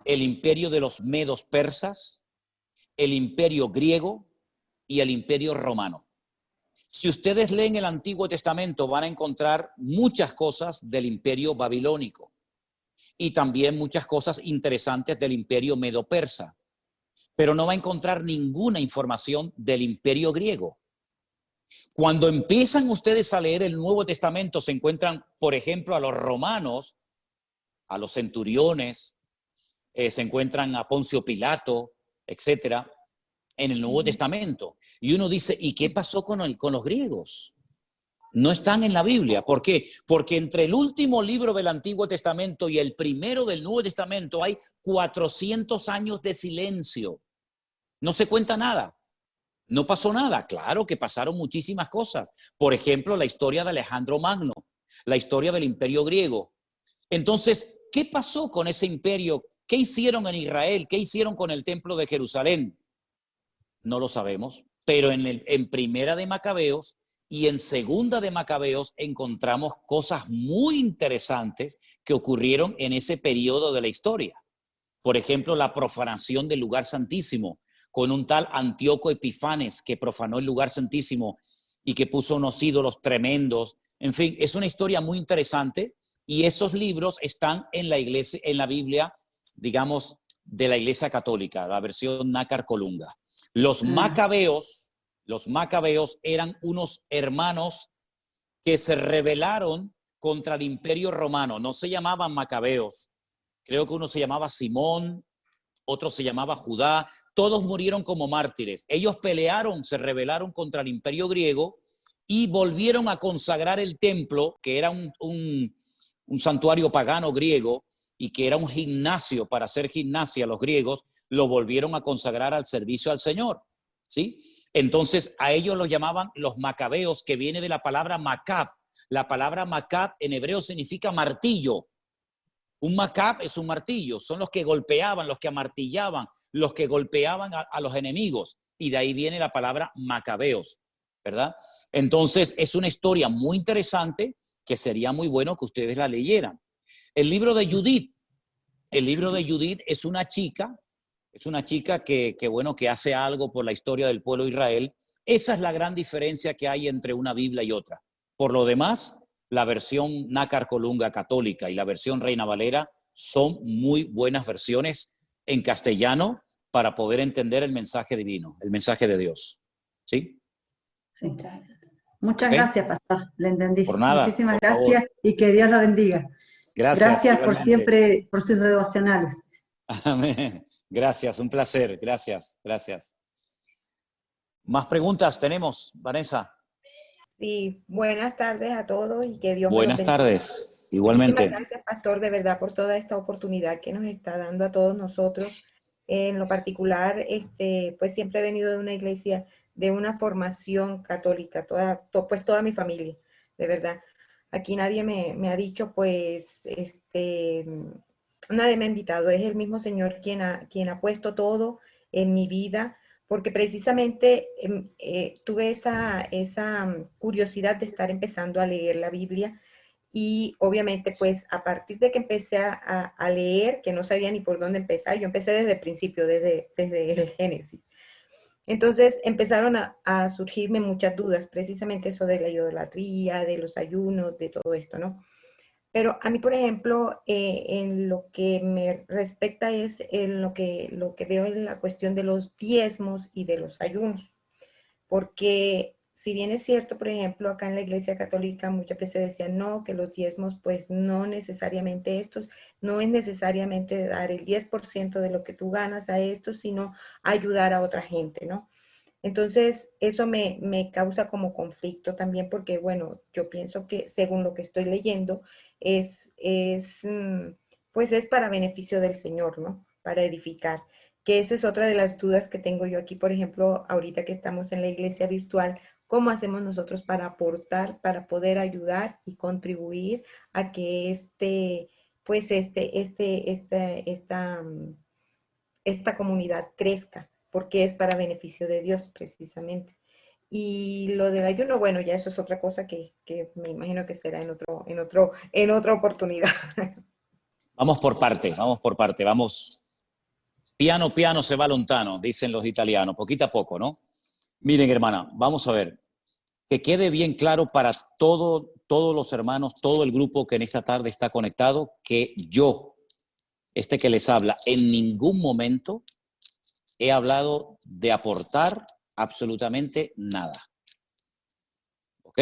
el imperio de los medos persas, el imperio griego y el imperio romano. Si ustedes leen el Antiguo Testamento van a encontrar muchas cosas del imperio babilónico y también muchas cosas interesantes del imperio medo-persa, pero no va a encontrar ninguna información del imperio griego. Cuando empiezan ustedes a leer el Nuevo Testamento se encuentran, por ejemplo, a los romanos, a los centuriones, se encuentran a Poncio Pilato, etcétera, en el Nuevo Testamento. Y uno dice, ¿y qué pasó con los griegos? No están en la Biblia. ¿Por qué? Porque entre el último libro del Antiguo Testamento y el primero del Nuevo Testamento hay 400 años de silencio. No se cuenta nada. No pasó nada. Claro que pasaron muchísimas cosas. Por ejemplo, la historia de Alejandro Magno, la historia del imperio griego. Entonces, ¿qué pasó con ese imperio? ¿Qué hicieron en Israel? ¿Qué hicieron con el templo de Jerusalén? No lo sabemos, pero en Primera de Macabeos y en Segunda de Macabeos encontramos cosas muy interesantes que ocurrieron en ese periodo de la historia. Por ejemplo, la profanación del lugar santísimo con un tal Antíoco Epifanes que profanó el lugar santísimo y que puso unos ídolos tremendos. En fin, es una historia muy interesante y esos libros están en la iglesia, en la Biblia, digamos, de la Iglesia Católica, la versión Nácar Colunga. Los macabeos eran unos hermanos que se rebelaron contra el Imperio Romano. No se llamaban macabeos. Creo que uno se llamaba Simón, otro se llamaba Judá. Todos murieron como mártires. Ellos pelearon, se rebelaron contra el Imperio griego y volvieron a consagrar el templo, que era un santuario pagano griego y que era un gimnasio para hacer gimnasia los griegos, lo volvieron a consagrar al servicio al Señor, ¿sí? Entonces a ellos los llamaban los macabeos, que viene de la palabra macab. La palabra macab en hebreo significa martillo. Un macab es un martillo, son los que golpeaban, los que amartillaban, los que golpeaban a los enemigos, y de ahí viene la palabra macabeos, ¿verdad? Entonces es una historia muy interesante que sería muy bueno que ustedes la leyeran. El libro de Judith es una chica que hace algo por la historia del pueblo de Israel. Esa es la gran diferencia que hay entre una Biblia y otra. Por lo demás, la versión Nácar Colunga católica y la versión Reina Valera son muy buenas versiones en castellano para poder entender el mensaje divino, el mensaje de Dios. ¿Sí? Sí. Muchas gracias, pastor. Le entendí. Por nada. Muchísimas por gracias favor. y que Dios lo bendiga. Gracias por igualmente. siempre, por sus devocionales. Amén. Gracias, un placer. Gracias. ¿Más preguntas tenemos, Vanessa? Sí, buenas tardes a todos y que Dios me los Buenas bendiga. tardes, igualmente. Muchísimas gracias, pastor, de verdad, por toda esta oportunidad que nos está dando a todos nosotros. En lo particular, pues siempre he venido de una iglesia, de una formación católica, pues toda mi familia, de verdad. Aquí nadie me ha dicho, pues, nadie me ha invitado, es el mismo Señor quien ha puesto todo en mi vida, porque precisamente tuve esa curiosidad de estar empezando a leer la Biblia, y obviamente pues a partir de que empecé a leer, que no sabía ni por dónde empezar, yo empecé desde el principio, desde el Génesis. Entonces empezaron a surgirme muchas dudas, precisamente eso de la idolatría, de los ayunos, de todo esto, ¿no? Pero a mí, por ejemplo, en lo que me respecta es en lo que veo en la cuestión de los diezmos y de los ayunos. Porque si bien es cierto, por ejemplo, acá en la Iglesia Católica muchas veces decían, no, que los diezmos, pues no necesariamente no es necesariamente dar el 10% de lo que tú ganas a estos, sino ayudar a otra gente, ¿no? Entonces, eso me causa como conflicto también porque, bueno, yo pienso que según lo que estoy leyendo, pues es para beneficio del Señor, ¿no? Para edificar. Que esa es otra de las dudas que tengo yo aquí, por ejemplo, ahorita que estamos en la iglesia virtual, ¿cómo hacemos nosotros para aportar, para poder ayudar y contribuir a que esta comunidad crezca? Porque es para beneficio de Dios, precisamente. Y lo del ayuno, bueno, ya eso es otra cosa que me imagino que será en otra oportunidad. Vamos por parte, vamos. Piano, piano se va lontano, dicen los italianos, poquito a poco, ¿no? Miren, hermana, vamos a ver, que quede bien claro para todos los hermanos, todo el grupo que en esta tarde está conectado, que yo, que les habla, en ningún momento he hablado de aportar absolutamente nada. ¿Ok?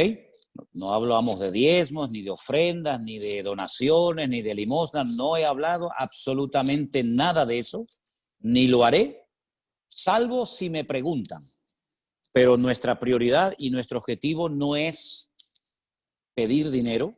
No hablamos de diezmos, ni de ofrendas, ni de donaciones, ni de limosnas. No he hablado absolutamente nada de eso, ni lo haré, salvo si me preguntan. Pero nuestra prioridad y nuestro objetivo no es pedir dinero,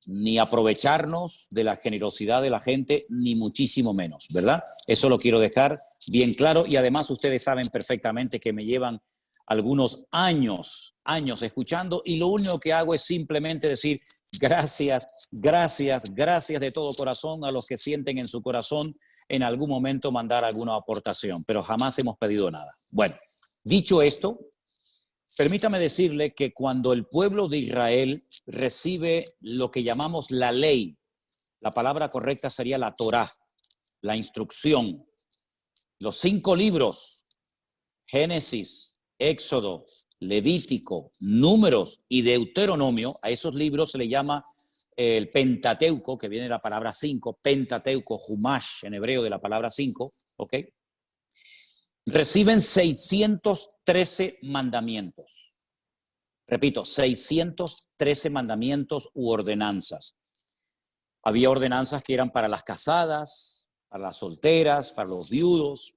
ni aprovecharnos de la generosidad de la gente, ni muchísimo menos, ¿verdad? Eso lo quiero dejar bien claro, y además ustedes saben perfectamente que me llevan algunos años escuchando, y lo único que hago es simplemente decir gracias de todo corazón a los que sienten en su corazón en algún momento mandar alguna aportación, pero jamás hemos pedido nada. Bueno, dicho esto, permítame decirle que cuando el pueblo de Israel recibe lo que llamamos la ley, la palabra correcta sería la Torá, la instrucción, los 5 libros, Génesis, Éxodo, Levítico, Números y Deuteronomio, a esos libros se le llama el Pentateuco, que viene de la palabra 5, Pentateuco, Humash en hebreo de la palabra 5, ¿ok? Reciben 613 mandamientos. Repito, 613 mandamientos u ordenanzas. Había ordenanzas que eran para las casadas, para las solteras, para los viudos,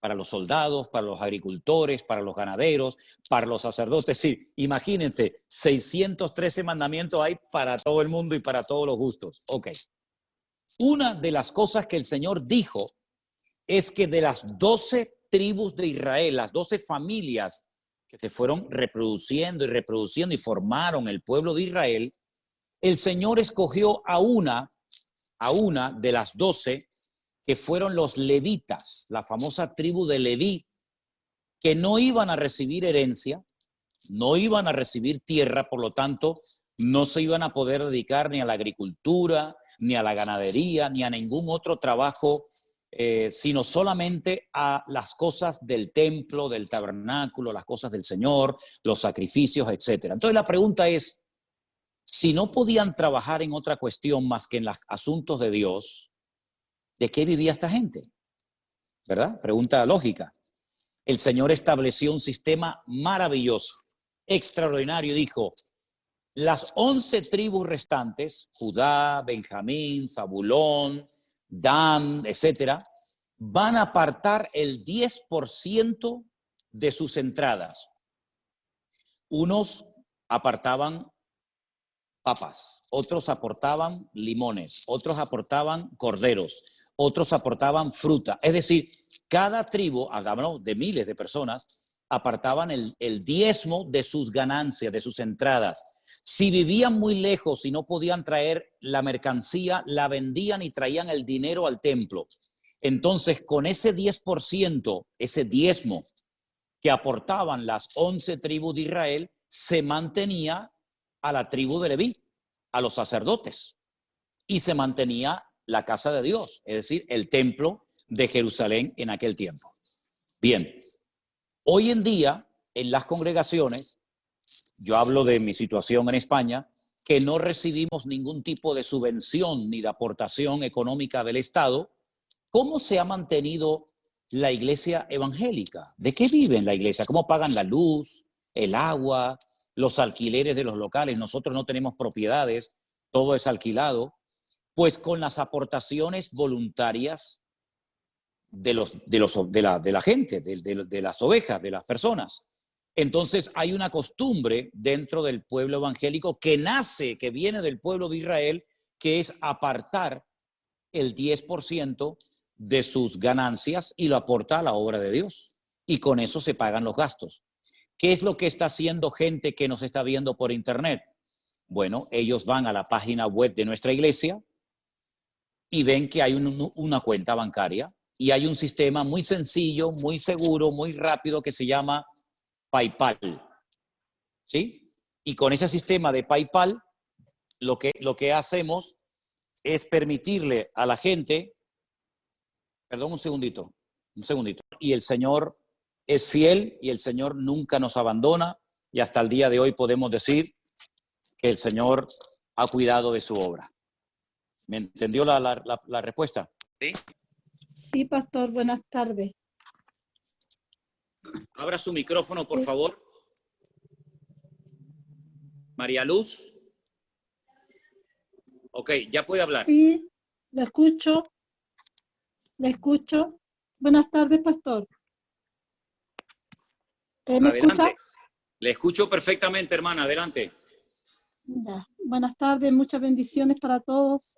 para los soldados, para los agricultores, para los ganaderos, para los sacerdotes. Sí, imagínense, 613 mandamientos hay para todo el mundo y para todos los gustos. Ok. Una de las cosas que el Señor dijo es que de las 12 tribus de Israel, las 12 familias que se fueron reproduciendo y formaron el pueblo de Israel, el Señor escogió a una de las 12 que fueron los levitas, la famosa tribu de Leví, que no iban a recibir herencia, no iban a recibir tierra, por lo tanto, no se iban a poder dedicar ni a la agricultura, ni a la ganadería, ni a ningún otro trabajo, sino solamente a las cosas del templo, del tabernáculo, las cosas del Señor, los sacrificios, etc. Entonces la pregunta es, si no podían trabajar en otra cuestión más que en los asuntos de Dios, ¿de qué vivía esta gente? ¿Verdad? Pregunta lógica. El Señor estableció un sistema maravilloso, extraordinario. Dijo, las 11 tribus restantes, Judá, Benjamín, Zabulón, Dan, etcétera, van a apartar el 10% de sus entradas. Unos apartaban papas, otros aportaban limones, otros aportaban corderos, otros aportaban fruta. Es decir, cada tribu, hablamos de miles de personas, apartaban el diezmo de sus ganancias, de sus entradas. Si vivían muy lejos y no podían traer la mercancía, la vendían y traían el dinero al templo. Entonces, con ese 10%, ese diezmo que aportaban las 11 tribus de Israel, se mantenía a la tribu de Leví, a los sacerdotes, y se mantenía la casa de Dios, es decir, el templo de Jerusalén en aquel tiempo. Bien, hoy en día, en las congregaciones, yo hablo de mi situación en España, que no recibimos ningún tipo de subvención ni de aportación económica del Estado. ¿Cómo se ha mantenido la iglesia evangélica? ¿De qué vive en la iglesia? ¿Cómo pagan la luz, el agua, los alquileres de los locales? Nosotros no tenemos propiedades, todo es alquilado. Pues con las aportaciones voluntarias de la gente, de las ovejas, de las personas. Entonces hay una costumbre dentro del pueblo evangélico que nace, que viene del pueblo de Israel, que es apartar el 10% de sus ganancias y lo aporta a la obra de Dios. Y con eso se pagan los gastos. ¿Qué es lo que está haciendo gente que nos está viendo por internet? Bueno, ellos van a la página web de nuestra iglesia y ven que hay una cuenta bancaria y hay un sistema muy sencillo, muy seguro, muy rápido que se llama PayPal, ¿sí? Y con ese sistema de PayPal, lo que hacemos es permitirle a la gente, perdón, un segundito, y el Señor es fiel y el Señor nunca nos abandona y hasta el día de hoy podemos decir que el Señor ha cuidado de su obra. ¿Me entendió la respuesta? ¿Sí? Sí, pastor, buenas tardes. Abra su micrófono, por favor. María Luz. Ok, ya puede hablar. Sí, la escucho. La escucho. Buenas tardes, pastor. ¿Me Adelante. escucha? Le escucho perfectamente, hermana. Adelante. Ya. Buenas tardes, muchas bendiciones para todos.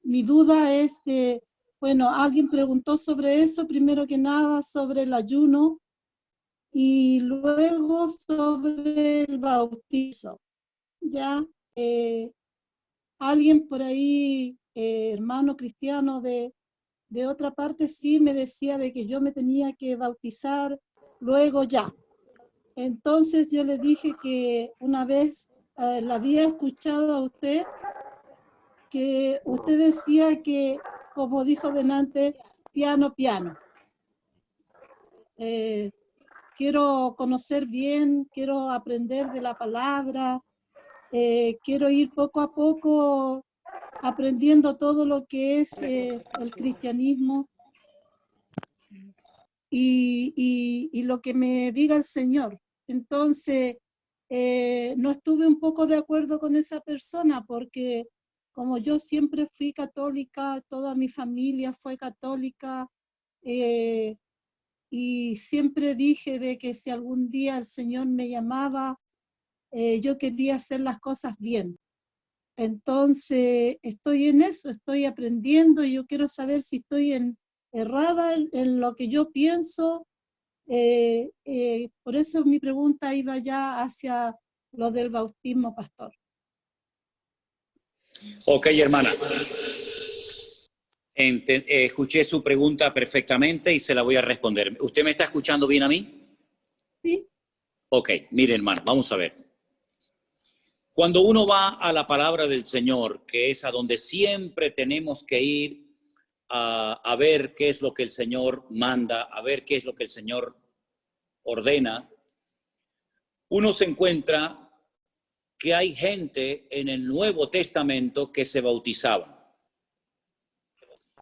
Mi duda es que, bueno, alguien preguntó sobre eso, primero que nada, sobre el ayuno y luego sobre el bautizo. Ya, alguien por ahí, hermano cristiano de otra parte, sí me decía de que yo me tenía que bautizar luego ya. Entonces yo le dije que una vez la había escuchado a usted, que usted decía que, como dijo delante, piano, piano. Quiero conocer bien, quiero aprender de la palabra, quiero ir poco a poco aprendiendo todo lo que es el cristianismo y lo que me diga el Señor. Entonces, no estuve un poco de acuerdo con esa persona porque como yo siempre fui católica, toda mi familia fue católica, y siempre dije de que si algún día el Señor me llamaba, yo quería hacer las cosas bien. Entonces, estoy en eso, estoy aprendiendo y yo quiero saber si estoy errada en lo que yo pienso. Por eso mi pregunta iba ya hacia lo del bautismo, pastor. Ok, hermana. Escuché su pregunta perfectamente y se la voy a responder. ¿Usted me está escuchando bien a mí? Sí. Ok, mire, hermano, vamos a ver. Cuando uno va a la palabra del Señor, que es a donde siempre tenemos que ir a ver qué es lo que el Señor manda, a ver qué es lo que el Señor ordena, uno se encuentra que hay gente en el Nuevo Testamento que se bautizaban.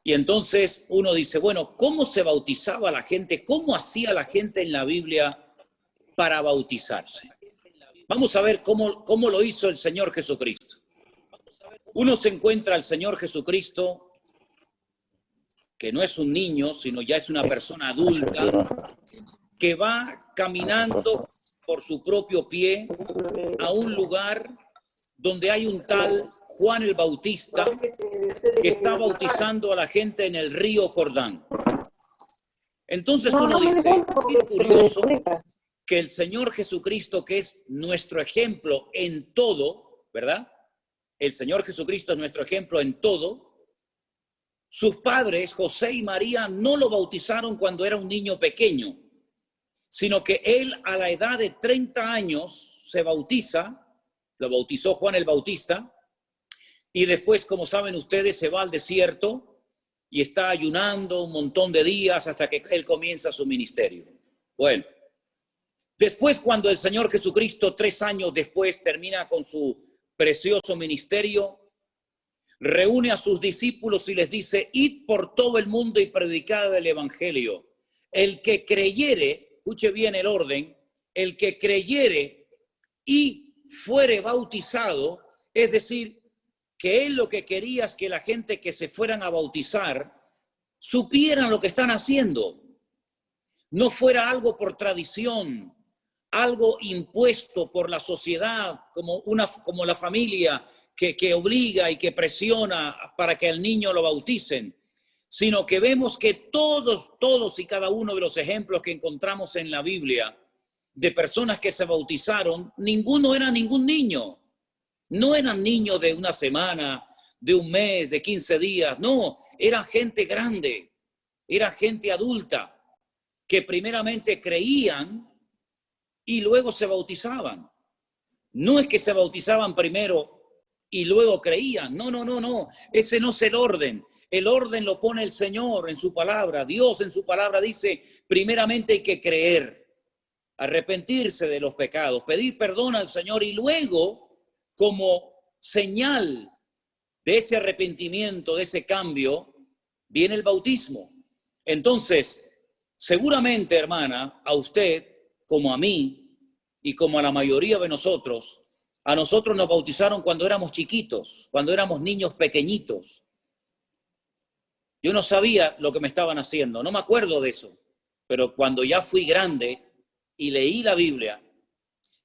Y entonces uno dice, bueno, ¿cómo se bautizaba la gente? ¿Cómo hacía la gente en la Biblia para bautizarse? Vamos a ver cómo lo hizo el Señor Jesucristo. Uno se encuentra al Señor Jesucristo, que no es un niño, sino ya es una persona adulta, que va caminando por su propio pie a un lugar donde hay un tal Juan el Bautista que está bautizando a la gente en el río Jordán. Entonces uno dice, qué curioso que el Señor Jesucristo, que es nuestro ejemplo en todo, ¿verdad? El Señor Jesucristo es nuestro ejemplo en todo. Sus padres, José y María, no lo bautizaron cuando era un niño pequeño, sino que él a la edad de 30 años se bautiza, lo bautizó Juan el Bautista, y después, como saben ustedes, se va al desierto y está ayunando un montón de días hasta que él comienza su ministerio. Bueno, después cuando el Señor Jesucristo 3 años después termina con su precioso ministerio, reúne a sus discípulos y les dice, id por todo el mundo y predicad el evangelio. El que creyere, escuche bien el orden, el que creyere y fuere bautizado, es decir, que él lo que quería es que la gente que se fueran a bautizar supieran lo que están haciendo. No fuera algo por tradición, algo impuesto por la sociedad, como la familia que obliga y que presiona para que al niño lo bauticen, sino que vemos que todos y cada uno de los ejemplos que encontramos en la Biblia de personas que se bautizaron, ninguno era ningún niño. No eran niños de una semana, de un mes, de 15 días. No, eran gente grande, era gente adulta que primeramente creían y luego se bautizaban. No es que se bautizaban primero y luego creían. No. Ese no es el orden. El orden lo pone el Señor en su palabra. Dios en su palabra dice, primeramente hay que creer, arrepentirse de los pecados, pedir perdón al Señor y luego, como señal de ese arrepentimiento, de ese cambio, viene el bautismo. Entonces, seguramente, hermana, a usted, como a mí y como a la mayoría de nosotros, a nosotros nos bautizaron cuando éramos chiquitos, cuando éramos niños pequeñitos. Yo no sabía lo que me estaban haciendo, no me acuerdo de eso, pero cuando ya fui grande y leí la Biblia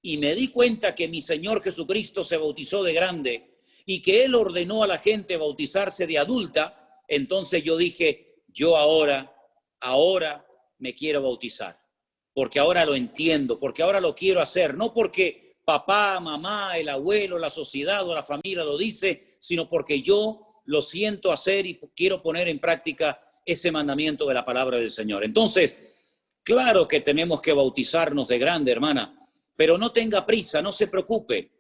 y me di cuenta que mi Señor Jesucristo se bautizó de grande y que Él ordenó a la gente bautizarse de adulta, entonces yo dije, yo ahora me quiero bautizar, porque ahora lo entiendo, porque ahora lo quiero hacer, no porque papá, mamá, el abuelo, la sociedad o la familia lo dice, sino porque yo lo siento hacer y quiero poner en práctica ese mandamiento de la palabra del Señor. Entonces, claro que tenemos que bautizarnos de grande, hermana, pero no tenga prisa, no se preocupe.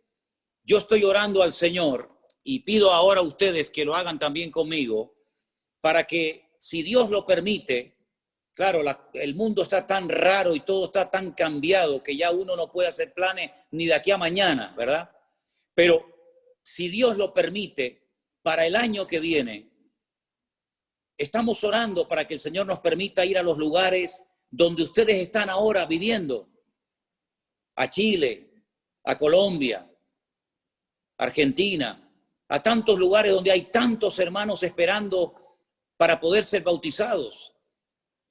Yo estoy orando al Señor y pido ahora a ustedes que lo hagan también conmigo para que, si Dios lo permite, claro, el mundo está tan raro y todo está tan cambiado que ya uno no puede hacer planes ni de aquí a mañana, ¿verdad? Pero si Dios lo permite, para el año que viene, estamos orando para que el Señor nos permita ir a los lugares donde ustedes están ahora viviendo, a Chile, a Colombia, Argentina, a tantos lugares donde hay tantos hermanos esperando para poder ser bautizados.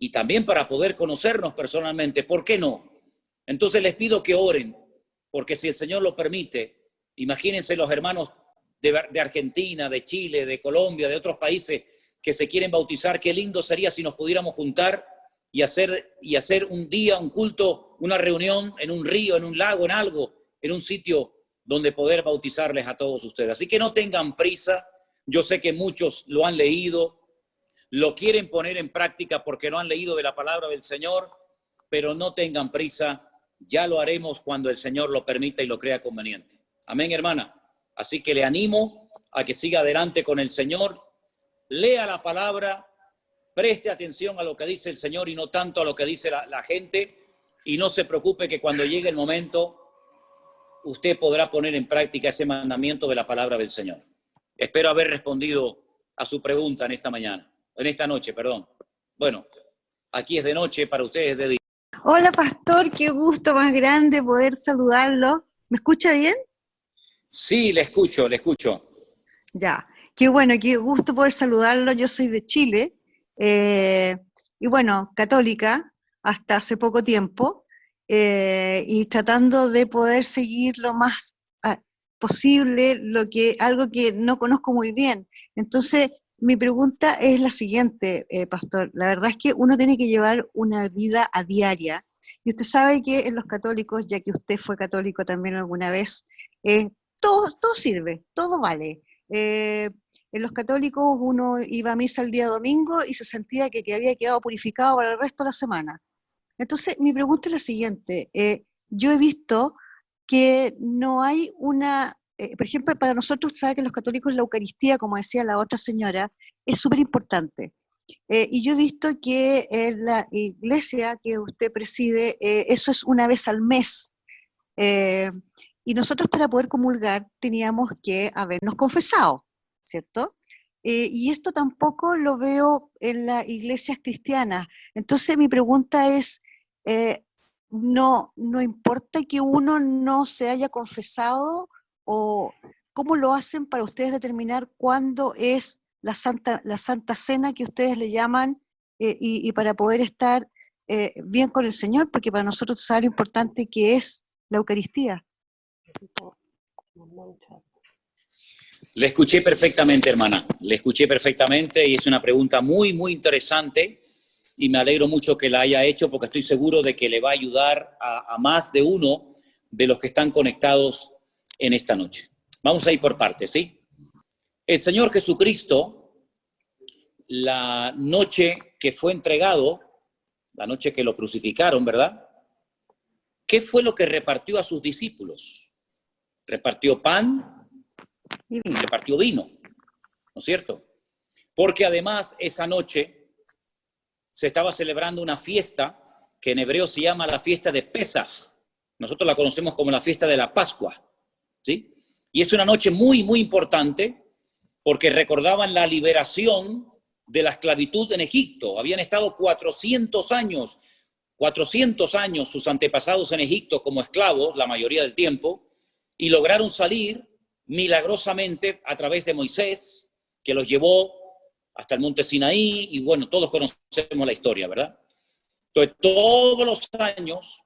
y también para poder conocernos personalmente. ¿Por qué no? Entonces les pido que oren, porque si el Señor lo permite, imagínense los hermanos de Argentina, de Chile, de Colombia, de otros países que se quieren bautizar. Qué lindo sería si nos pudiéramos juntar y hacer un día, un culto, una reunión en un río, en un lago, en algo, en un sitio donde poder bautizarles a todos ustedes. Así que no tengan prisa. Yo sé que muchos lo han leído, lo quieren poner en práctica porque no han leído de la palabra del Señor, pero no tengan prisa. Ya lo haremos cuando el Señor lo permita y lo crea conveniente. Amén, hermana. Así que le animo a que siga adelante con el Señor. Lea la palabra, preste atención a lo que dice el Señor y no tanto a lo que dice la gente. Y no se preocupe que cuando llegue el momento, usted podrá poner en práctica ese mandamiento de la palabra del Señor. Espero haber respondido a su pregunta en esta noche, perdón. Bueno, aquí es de noche, para ustedes es de día. Hola, pastor, qué gusto más grande poder saludarlo. ¿Me escucha bien? Sí, le escucho. Ya, qué bueno, qué gusto poder saludarlo. Yo soy de Chile y bueno, católica hasta hace poco tiempo y tratando de poder seguir lo más posible algo que no conozco muy bien. Entonces, mi pregunta es la siguiente, pastor. La verdad es que uno tiene que llevar una vida a diaria. Y usted sabe que en los católicos, ya que usted fue católico también alguna vez, todo sirve, todo vale. En los católicos uno iba a misa el día domingo y se sentía que había quedado purificado para el resto de la semana. Entonces, mi pregunta es la siguiente. Yo he visto que no hay por ejemplo, para nosotros, sabe que los católicos la Eucaristía, como decía la otra señora, es súper importante. Y yo he visto que en la iglesia que usted preside, eso es una vez al mes. Y nosotros para poder comulgar teníamos que habernos confesado, ¿cierto? Y esto tampoco lo veo en las iglesias cristianas. Entonces mi pregunta es, no importa que uno no se haya confesado, o cómo lo hacen para ustedes determinar cuándo es la Santa Cena que ustedes le llaman y para poder estar bien con el Señor, porque para nosotros sabe lo importante que es la Eucaristía. Le escuché perfectamente, hermana. Le escuché perfectamente y es una pregunta muy, muy interesante y me alegro mucho que la haya hecho porque estoy seguro de que le va a ayudar a más de uno de los que están conectados en esta noche. Vamos a ir por partes, ¿sí? El Señor Jesucristo, la noche que fue entregado, la noche que lo crucificaron, ¿verdad? ¿Qué fue lo que repartió a sus discípulos? Repartió pan y repartió vino, ¿no es cierto? Porque además esa noche se estaba celebrando una fiesta que en hebreo se llama la fiesta de Pesaj. Nosotros la conocemos como la fiesta de la Pascua, ¿sí? Y es una noche muy, muy importante porque recordaban la liberación de la esclavitud en Egipto. Habían estado 400 años sus antepasados en Egipto como esclavos, la mayoría del tiempo, y lograron salir milagrosamente a través de Moisés, que los llevó hasta el monte Sinaí, y bueno, todos conocemos la historia, ¿verdad? Entonces, todos los años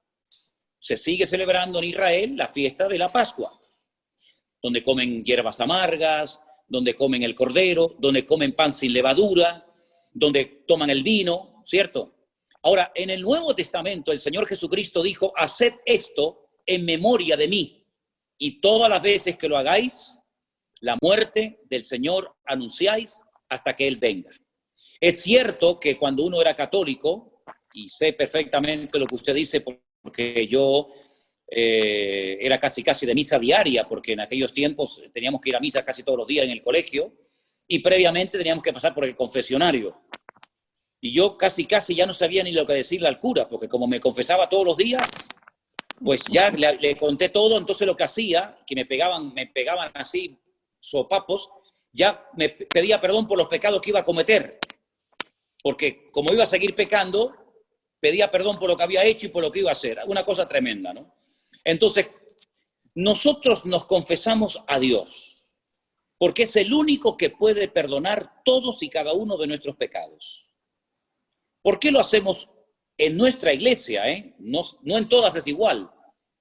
se sigue celebrando en Israel la fiesta de la Pascua, donde comen hierbas amargas, donde comen el cordero, donde comen pan sin levadura, donde toman el vino, ¿cierto? Ahora, en el Nuevo Testamento, el Señor Jesucristo dijo, haced esto en memoria de mí, y todas las veces que lo hagáis, la muerte del Señor anunciáis hasta que Él venga. Es cierto que cuando uno era católico, y sé perfectamente lo que usted dice, porque yo era casi de misa diaria, porque en aquellos tiempos teníamos que ir a misa casi todos los días en el colegio, y previamente teníamos que pasar por el confesionario. Y yo casi ya no sabía ni lo que decirle al cura, porque como me confesaba todos los días, pues ya le conté todo. Entonces lo que hacía, que me pegaban así sopapos, ya me pedía perdón por los pecados que iba a cometer, porque como iba a seguir pecando, pedía perdón por lo que había hecho y por lo que iba a hacer. Una cosa tremenda, ¿no? Entonces, nosotros nos confesamos a Dios, porque es el único que puede perdonar todos y cada uno de nuestros pecados. ¿Por qué lo hacemos en nuestra iglesia? No en todas es igual.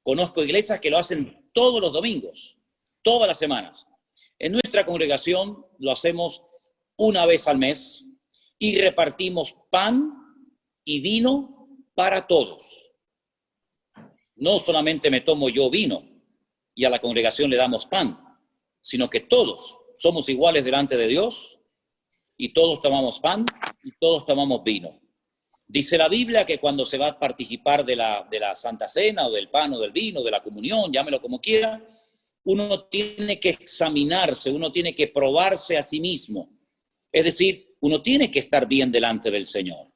Conozco iglesias que lo hacen todos los domingos, todas las semanas. En nuestra congregación lo hacemos una vez al mes y repartimos pan y vino para todos. No solamente me tomo yo vino y a la congregación le damos pan, sino que todos somos iguales delante de Dios y todos tomamos pan y todos tomamos vino. Dice la Biblia que cuando se va a participar de la Santa Cena o del pan o del vino, de la comunión, llámelo como quiera, uno tiene que examinarse, uno tiene que probarse a sí mismo. Es decir, uno tiene que estar bien delante del Señor.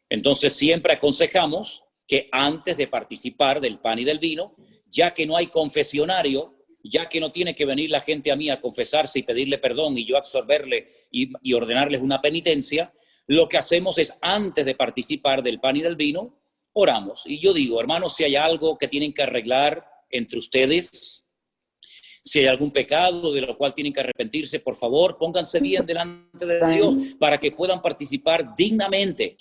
Entonces siempre aconsejamos que antes de participar del pan y del vino, ya que no hay confesionario, ya que no tiene que venir la gente a mí a confesarse y pedirle perdón y yo absorberle y ordenarles una penitencia, lo que hacemos es, antes de participar del pan y del vino, oramos. Y yo digo, hermanos, si hay algo que tienen que arreglar entre ustedes, si hay algún pecado de lo cual tienen que arrepentirse, por favor, pónganse bien delante de Dios para que puedan participar dignamente,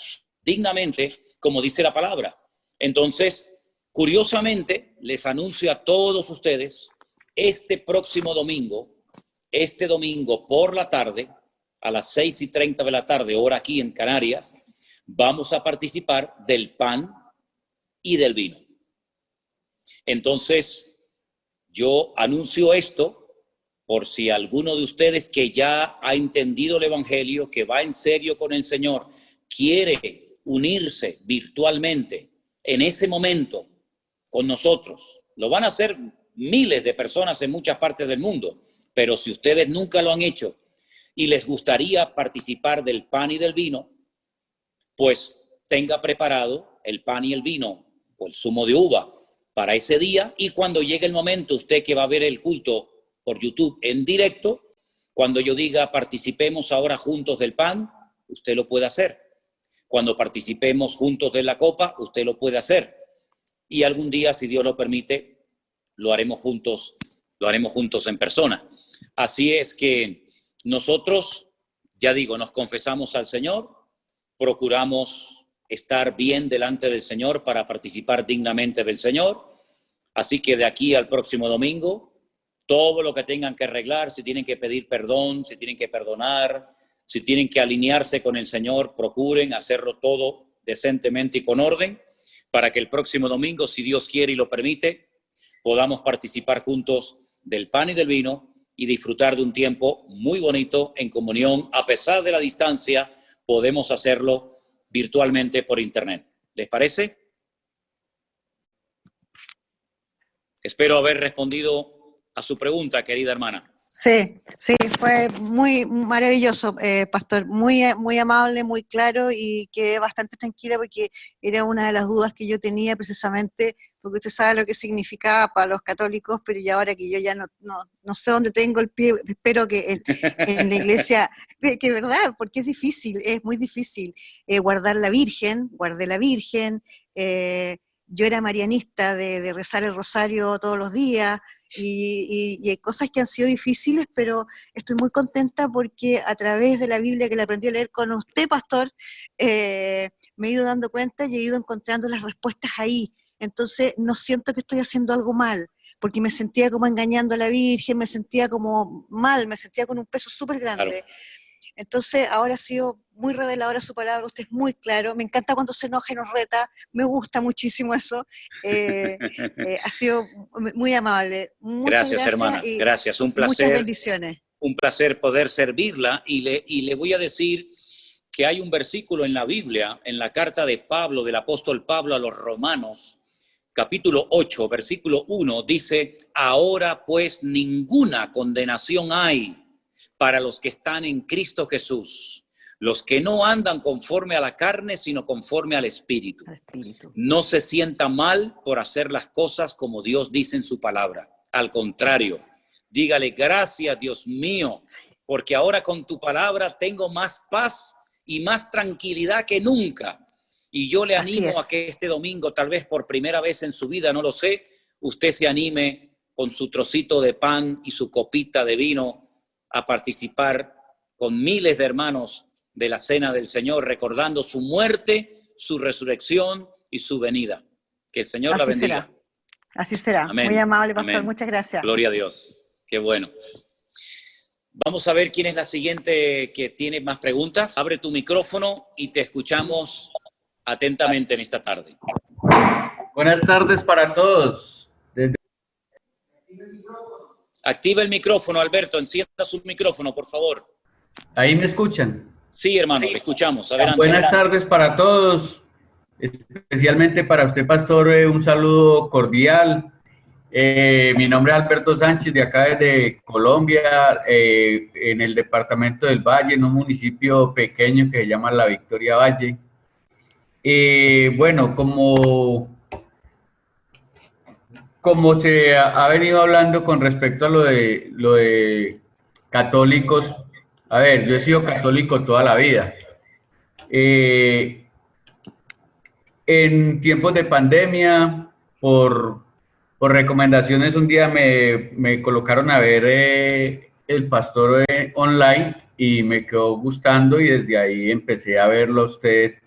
como dice la palabra. Entonces, curiosamente, les anuncio a todos ustedes, este próximo domingo, por la tarde, a las 6:30 de la tarde, hora aquí en Canarias, vamos a participar del pan y del vino. Entonces, yo anuncio esto por si alguno de ustedes que ya ha entendido el Evangelio, que va en serio con el Señor, quiere unirse virtualmente en ese momento con nosotros. Lo van a hacer miles de personas en muchas partes del mundo, pero si ustedes nunca lo han hecho y les gustaría participar del pan y del vino, pues tenga preparado el pan y el vino o el zumo de uva para ese día, y cuando llegue el momento, usted que va a ver el culto por YouTube en directo, cuando yo diga participemos ahora juntos del pan, usted lo puede hacer. Cuando participemos juntos de la copa, usted lo puede hacer. Y algún día, si Dios lo permite, lo haremos juntos en persona. Así es que nosotros, ya digo, nos confesamos al Señor, procuramos estar bien delante del Señor para participar dignamente del Señor. Así que de aquí al próximo domingo, todo lo que tengan que arreglar, si tienen que pedir perdón, si tienen que perdonar, si tienen que alinearse con el Señor, procuren hacerlo todo decentemente y con orden, para que el próximo domingo, si Dios quiere y lo permite, podamos participar juntos del pan y del vino y disfrutar de un tiempo muy bonito en comunión. A pesar de la distancia, podemos hacerlo virtualmente por internet. ¿Les parece? Espero haber respondido a su pregunta, querida hermana. Sí, fue muy maravilloso, pastor, muy amable, muy claro, y quedé bastante tranquila porque era una de las dudas que yo tenía, precisamente porque usted sabe lo que significaba para los católicos, pero ya ahora que yo ya no sé dónde tengo el pie, espero que en la iglesia, que verdad, porque es muy difícil guardar la Virgen, guardé la Virgen, yo era marianista de rezar el rosario todos los días, y hay cosas que han sido difíciles, pero estoy muy contenta porque a través de la Biblia que la aprendí a leer con usted, pastor, me he ido dando cuenta y he ido encontrando las respuestas ahí. Entonces no siento que estoy haciendo algo mal, porque me sentía como engañando a la Virgen, me sentía como mal, me sentía con un peso súper grande. Claro. Entonces ahora ha sido muy reveladora su palabra, usted es muy claro, me encanta cuando se enoja y nos reta, me gusta muchísimo eso, ha sido muy amable. Gracias, hermana, gracias, un placer. Muchas bendiciones. Un placer poder servirla, y le voy a decir que hay un versículo en la Biblia, en la carta de Pablo, del apóstol Pablo a los Romanos, capítulo 8, versículo 1, dice: ahora pues ninguna condenación hay para los que están en Cristo Jesús, los que no andan conforme a la carne, sino conforme al Espíritu. No se sienta mal por hacer las cosas como Dios dice en su palabra. Al contrario, dígale: gracias, Dios mío, porque ahora con tu palabra tengo más paz y más tranquilidad que nunca. Y yo le animo a que este domingo, tal vez por primera vez en su vida, no lo sé, usted se anime con su trocito de pan y su copita de vino a participar con miles de hermanos de la cena del Señor, recordando su muerte, su resurrección y su venida. Que el Señor la Así bendiga. será. Así será. Amén. Muy amable, pastor. Amén. Muchas gracias. Gloria a Dios. Qué bueno. Vamos a ver quién es la siguiente que tiene más preguntas. Abre tu micrófono y te escuchamos atentamente en esta tarde. Buenas tardes para todos. Activa el micrófono, Alberto. Encienda su micrófono, por favor. ¿Ahí me escuchan? Sí, hermano, le escuchamos. Adelante. Buenas tardes para todos, especialmente para usted, pastor, un saludo cordial. Mi nombre es Alberto Sánchez, de acá desde Colombia, en el departamento del Valle, en un municipio pequeño que se llama La Victoria Valle. Bueno, como se ha venido hablando con respecto a lo de católicos, a ver, yo he sido católico toda la vida. En tiempos de pandemia, por recomendaciones, un día me colocaron a ver el pastor online y me quedó gustando y desde ahí empecé a verlo a usted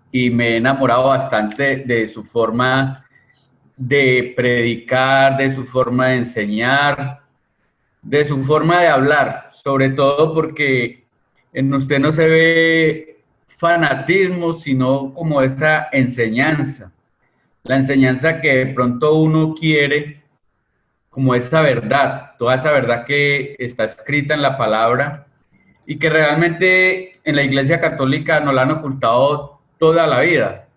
y me he enamorado bastante de su forma de predicar, de su forma de enseñar, de su forma de hablar, sobre todo porque en usted no se ve fanatismo, sino como esa enseñanza, la enseñanza que de pronto uno quiere, como esa verdad, toda esa verdad que está escrita en la palabra y que realmente en la Iglesia Católica nos la han ocultado toda la vida,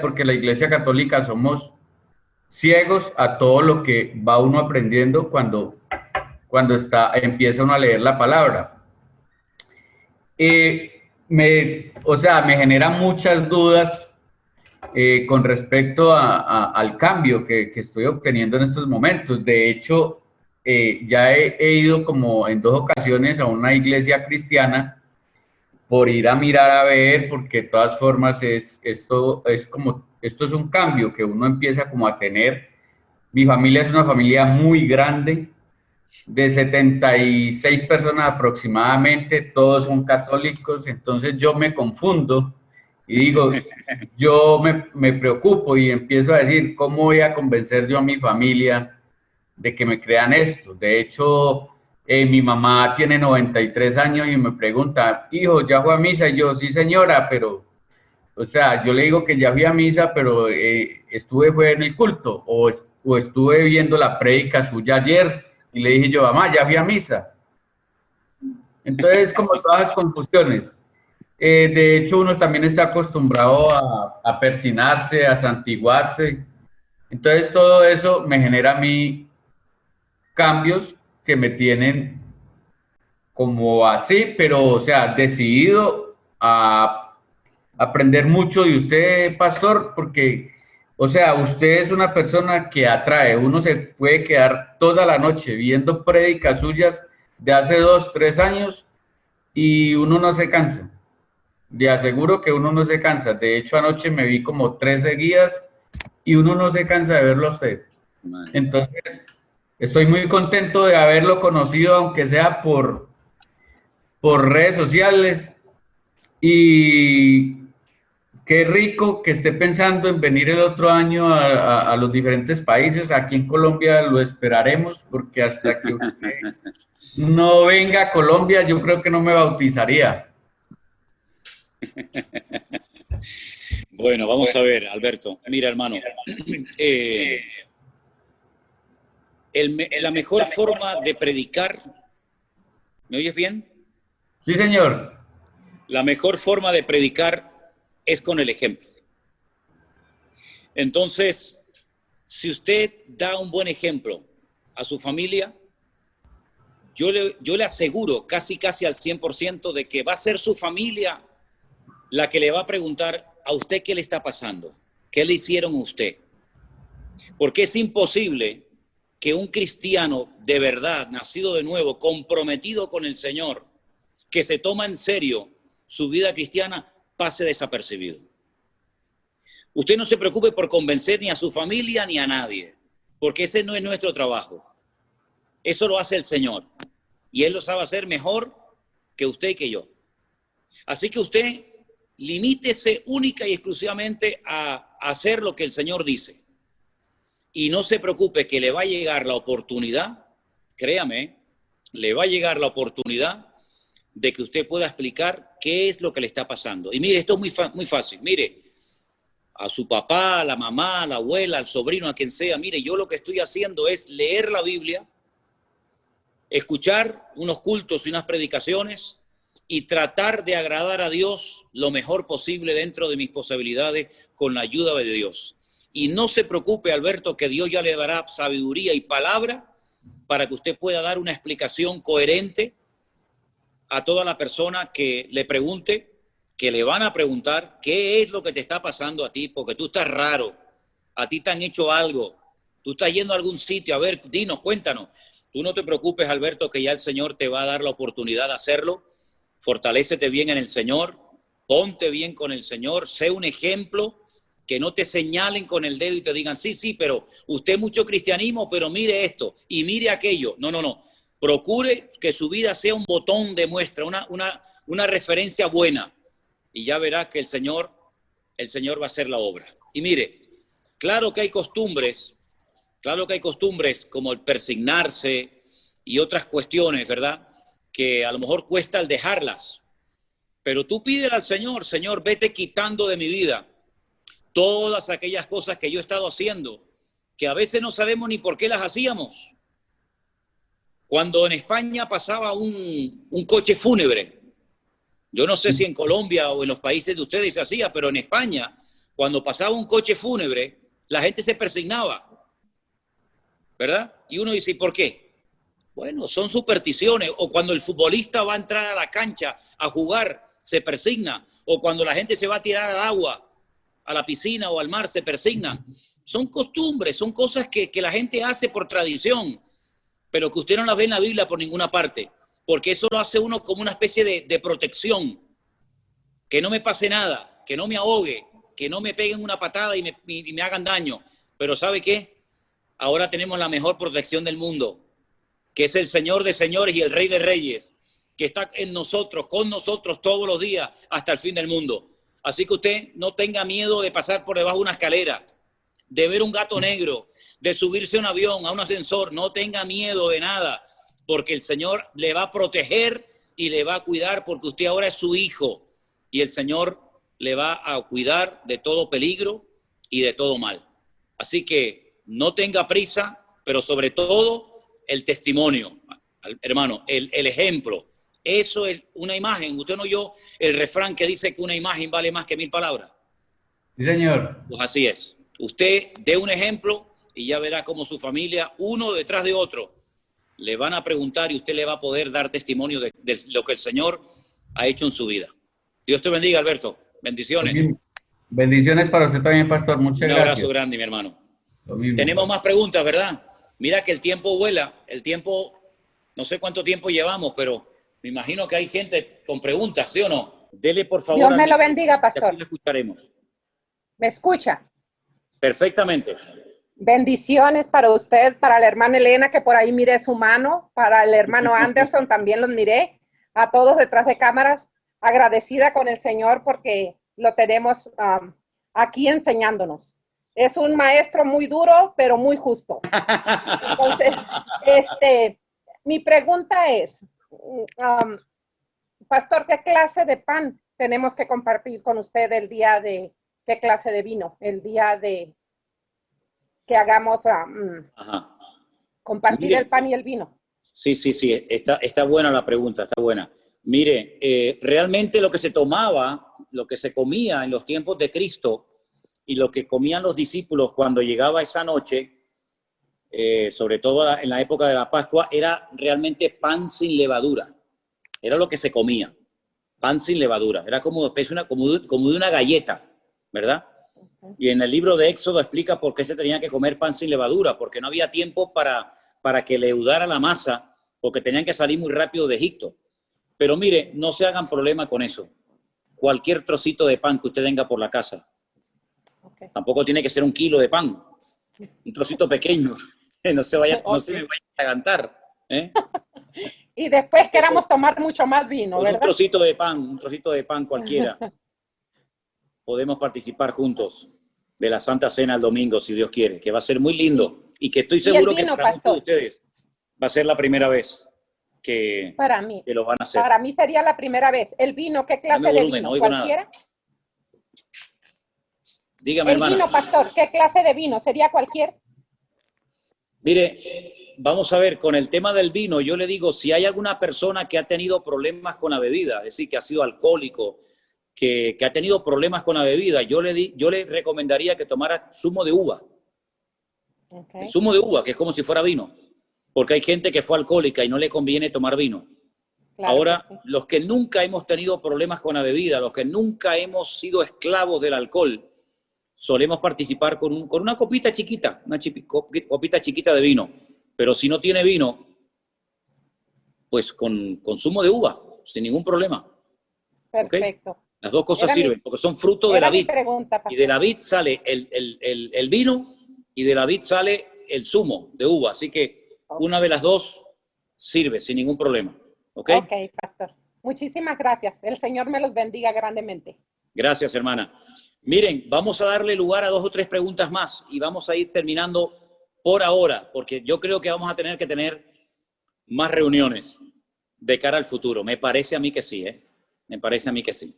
porque la Iglesia Católica somos ciegos a todo lo que va uno aprendiendo cuando empieza uno a leer la palabra. Me genera muchas dudas con respecto al cambio que estoy obteniendo en estos momentos. De hecho, ya he ido como en 2 ocasiones a una iglesia cristiana por ir a mirar a ver, porque de todas formas esto es un cambio que uno empieza como a tener. Mi familia es una familia muy grande, de 76 personas aproximadamente, todos son católicos, entonces yo me confundo y digo, yo me preocupo y empiezo a decir, ¿cómo voy a convencer yo a mi familia de que me crean esto? De hecho, mi mamá tiene 93 años y me pregunta, hijo, ¿ya fue a misa? Y yo, sí señora, pero, o sea, yo le digo que ya fui a misa, pero fue en el culto, o estuve viendo la prédica suya ayer, y le dije yo, mamá, ya fui a misa. Entonces, como todas las confusiones. De hecho, uno también está acostumbrado a persinarse, a santiguarse. Entonces, todo eso me genera a mí cambios que me tienen como así, pero, o sea, decidido a aprender mucho de usted, pastor, porque, o sea, usted es una persona que atrae. Uno se puede quedar toda la noche viendo prédicas suyas de hace 2, 3 años y uno no se cansa. Le aseguro que uno no se cansa. De hecho, anoche me vi como 3 seguidas y uno no se cansa de verlo a usted. Entonces, estoy muy contento de haberlo conocido, aunque sea por redes sociales. Y qué rico que esté pensando en venir el otro año a los diferentes países. Aquí en Colombia lo esperaremos, porque hasta que usted no venga a Colombia, yo creo que no me bautizaría. Bueno, vamos a ver, Alberto. Mira, hermano, la mejor forma de predicar, ¿me oyes bien? Sí, señor. La mejor forma de predicar es con el ejemplo. Entonces, si usted da un buen ejemplo a su familia, yo le aseguro casi al 100% de que va a ser su familia la que le va a preguntar a usted qué le está pasando, qué le hicieron a usted. Porque es imposible que un cristiano de verdad, nacido de nuevo, comprometido con el Señor, que se toma en serio su vida cristiana, pase desapercibido. Usted no se preocupe por convencer ni a su familia ni a nadie, porque ese no es nuestro trabajo. Eso lo hace el Señor. Y Él lo sabe hacer mejor que usted y que yo. Así que usted limítese única y exclusivamente a hacer lo que el Señor dice. Y no se preocupe que le va a llegar la oportunidad, créame, le va a llegar la oportunidad de que usted pueda explicar qué es lo que le está pasando. Y mire, esto es muy fácil. Mire, a su papá, a la mamá, a la abuela, al sobrino, a quien sea, mire, yo lo que estoy haciendo es leer la Biblia, escuchar unos cultos y unas predicaciones y tratar de agradar a Dios lo mejor posible dentro de mis posibilidades con la ayuda de Dios. Y no se preocupe, Alberto, que Dios ya le dará sabiduría y palabra para que usted pueda dar una explicación coherente a toda la persona que le pregunte, que le van a preguntar qué es lo que te está pasando a ti, porque tú estás raro, a ti te han hecho algo, tú estás yendo a algún sitio, a ver, dinos, cuéntanos. Tú no te preocupes, Alberto, que ya el Señor te va a dar la oportunidad de hacerlo. Fortalécete bien en el Señor, ponte bien con el Señor, sé un ejemplo, que no te señalen con el dedo y te digan, sí, pero usted mucho cristianismo, pero mire esto y mire aquello. No. Procure que su vida sea un botón de muestra, una referencia buena, y ya verá que el Señor va a hacer la obra. Y mire, claro que hay costumbres como el persignarse y otras cuestiones, ¿verdad?, que a lo mejor cuesta el dejarlas. Pero tú pídele al Señor, Señor, vete quitando de mi vida todas aquellas cosas que yo he estado haciendo, que a veces no sabemos ni por qué las hacíamos. Cuando en España pasaba un coche fúnebre, yo no sé si en Colombia o en los países de ustedes se hacía, pero en España, cuando pasaba un coche fúnebre, la gente se persignaba, ¿verdad? Y uno dice, ¿por qué? Bueno, son supersticiones. O cuando el futbolista va a entrar a la cancha a jugar, se persigna. O cuando la gente se va a tirar al agua, a la piscina o al mar, se persignan. Son costumbres, son cosas que la gente hace por tradición, pero que usted no las ve en la Biblia por ninguna parte, porque eso lo hace uno como una especie de protección. Que no me pase nada, que no me ahogue, que no me peguen una patada y me hagan daño. Pero ¿sabe qué? Ahora tenemos la mejor protección del mundo, que es el Señor de señores y el Rey de reyes, que está en nosotros, con nosotros todos los días hasta el fin del mundo. Así que usted no tenga miedo de pasar por debajo de una escalera, de ver un gato negro, de subirse a un avión, a un ascensor. No tenga miedo de nada, porque el Señor le va a proteger y le va a cuidar, porque usted ahora es su hijo y el Señor le va a cuidar de todo peligro y de todo mal. Así que no tenga prisa, pero sobre todo el testimonio, hermano, el ejemplo. Eso es una imagen. Usted no oyó el refrán que dice que una imagen vale más que 1000 palabras. Sí, señor. Pues así es. Usted dé un ejemplo y ya verá cómo su familia, uno detrás de otro, le van a preguntar y usted le va a poder dar testimonio de lo que el Señor ha hecho en su vida. Dios te bendiga, Alberto. Bendiciones. Bendiciones para usted también, pastor. Muchas gracias. Un abrazo grande, mi hermano. Tenemos más preguntas, ¿verdad? Mira que el tiempo vuela. El tiempo, no sé cuánto tiempo llevamos, pero me imagino que hay gente con preguntas, ¿sí o no? Dele, por favor. Dios me lo bendiga, pastor. Aquí lo escucharemos. ¿Me escucha? Perfectamente. Bendiciones para usted, para la hermana Elena, que por ahí miré su mano, para el hermano Anderson también los miré, a todos detrás de cámaras, agradecida con el Señor porque lo tenemos aquí enseñándonos. Es un maestro muy duro, pero muy justo. Entonces, mi pregunta es, pastor, ¿qué clase de pan tenemos que compartir con usted el día de, qué clase de vino, el día de que hagamos compartir el pan y el vino? Sí, está buena la pregunta, está buena. Mire, realmente lo que se tomaba, lo que se comía en los tiempos de Cristo y lo que comían los discípulos cuando llegaba esa noche, sobre todo en la época de la Pascua, era realmente pan sin levadura. Era lo que se comía, pan sin levadura. Era como de una galleta, ¿verdad? Y en el libro de Éxodo explica por qué se tenía que comer pan sin levadura, porque no había tiempo para que leudara la masa, porque tenían que salir muy rápido de Egipto. Pero mire, no se hagan problema con eso. Cualquier trocito de pan que usted tenga por la casa. Okay. Tampoco tiene que ser 1 kilo de pan. Un trocito pequeño. No se me vaya a atragantar. y después queramos tomar mucho más vino, Con ¿verdad? un trocito de pan cualquiera. Podemos participar juntos de la Santa Cena el domingo, si Dios quiere, que va a ser muy lindo y que estoy seguro vino, que para muchos de pastor? ustedes va a ser la primera vez que lo van a hacer. Para mí sería la primera vez. ¿El vino, qué clase Dame de volumen, vino? no oigo ¿Cualquiera? nada. Dígame, El hermana. vino, pastor, ¿qué clase de vino? ¿Sería cualquier? Mire, vamos a ver, con el tema del vino, yo le digo, si hay alguna persona que ha tenido problemas con la bebida, es decir, que ha sido alcohólico, que ha tenido problemas con la bebida, yo le recomendaría que tomara zumo de uva. Okay. El zumo de uva, que es como si fuera vino, porque hay gente que fue alcohólica y no le conviene tomar vino. Claro. Ahora, que sí. los que nunca hemos tenido problemas con la bebida, los que nunca hemos sido esclavos del alcohol, solemos participar con una copita chiquita, copita chiquita de vino. Pero si no tiene vino, pues con zumo de uva, sin ningún problema. Perfecto. ¿Okay? Las dos cosas sirven, porque son frutos de la vid. Y de la vid sale el vino y de la vid sale el zumo de uva. Así que una de las dos sirve sin ningún problema. ¿Ok? Ok, pastor. Muchísimas gracias. El Señor me los bendiga grandemente. Gracias, hermana. Miren, vamos a darle lugar a 2 o 3 preguntas más y vamos a ir terminando por ahora, porque yo creo que vamos a tener que tener más reuniones de cara al futuro. Me parece a mí que sí, ¿eh? Me parece a mí que sí.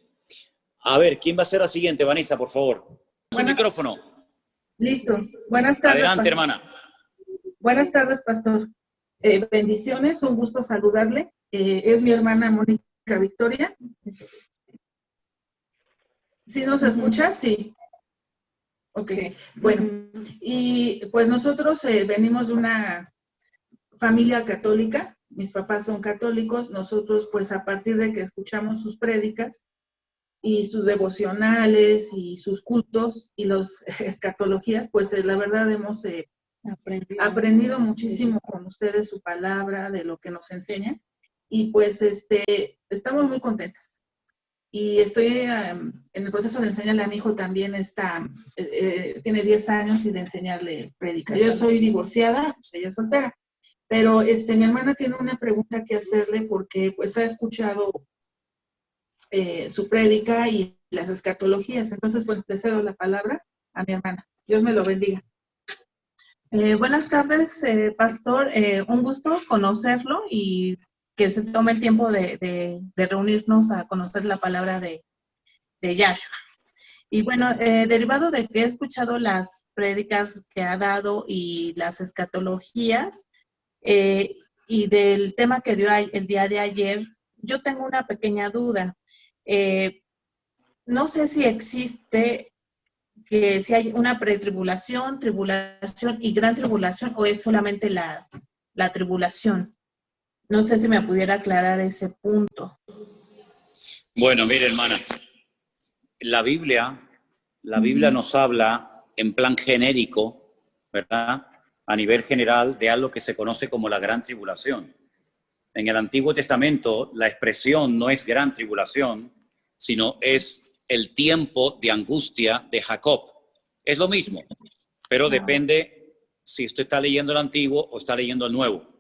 A ver, ¿quién va a ser la siguiente? Vanessa, por favor. Su micrófono. Listo. Buenas tardes. Adelante, pastor. hermana. Buenas tardes, pastor. Bendiciones, un gusto saludarle. Es mi hermana Mónica Victoria. ¿Sí nos escucha? Sí. Ok, bueno. Y pues nosotros venimos de una familia católica. Mis papás son católicos. Nosotros, pues a partir de que escuchamos sus prédicas y sus devocionales y sus cultos y las escatologías, pues la verdad hemos aprendido muchísimo con ustedes su palabra, de lo que nos enseñan. Y pues estamos muy contentas. Y estoy en el proceso de enseñarle a mi hijo también, tiene 10 años y de enseñarle prédica. Yo soy divorciada, pues ella es soltera, pero mi hermana tiene una pregunta que hacerle porque pues ha escuchado su prédica y las escatologías. Entonces, pues le cedo la palabra a mi hermana. Dios me lo bendiga. Buenas tardes, pastor. Un gusto conocerlo y que se tome el tiempo de reunirnos a conocer la palabra de Yahshua. Y bueno, derivado de que he escuchado las prédicas que ha dado y las escatologías y del tema que dio el día de ayer, yo tengo una pequeña duda. No sé si existe que si hay una pretribulación, tribulación y gran tribulación, o es solamente la tribulación. No sé si me pudiera aclarar ese punto. Bueno, mire, hermana, la Biblia nos habla en plan genérico, ¿verdad? A nivel general de algo que se conoce como la gran tribulación. En el Antiguo Testamento la expresión no es gran tribulación, sino es el tiempo de angustia de Jacob. Es lo mismo, pero depende si usted está leyendo el Antiguo o está leyendo el Nuevo.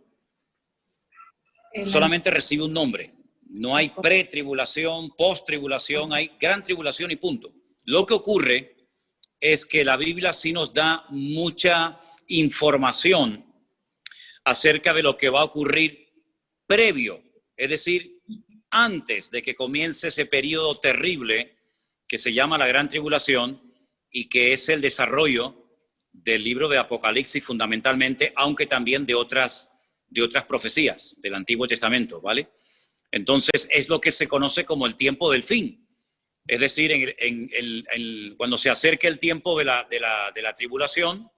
Solamente recibe un nombre. No hay pretribulación, postribulación, hay gran tribulación y punto. Lo que ocurre es que la Biblia sí nos da mucha información acerca de lo que va a ocurrir previo, es decir, antes de que comience ese periodo terrible que se llama la gran tribulación y que es el desarrollo del libro de Apocalipsis fundamentalmente, aunque también de otras profecías del Antiguo Testamento, ¿vale? Entonces es lo que se conoce como el tiempo del fin. Es decir, cuando se acerque el tiempo de la tribulación,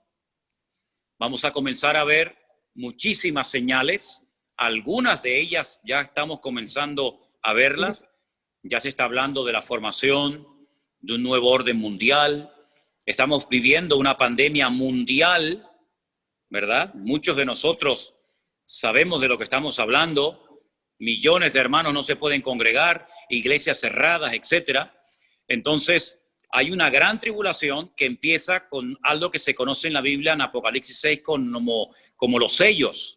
vamos a comenzar a ver muchísimas señales. Algunas de ellas ya estamos comenzando a verlas. Ya se está hablando de la formación de un nuevo orden mundial. Estamos viviendo una pandemia mundial, ¿verdad? Muchos de nosotros sabemos de lo que estamos hablando. Millones de hermanos no se pueden congregar, iglesias cerradas, etcétera. Entonces, hay una gran tribulación que empieza con algo que se conoce en la Biblia, en Apocalipsis 6, como los sellos.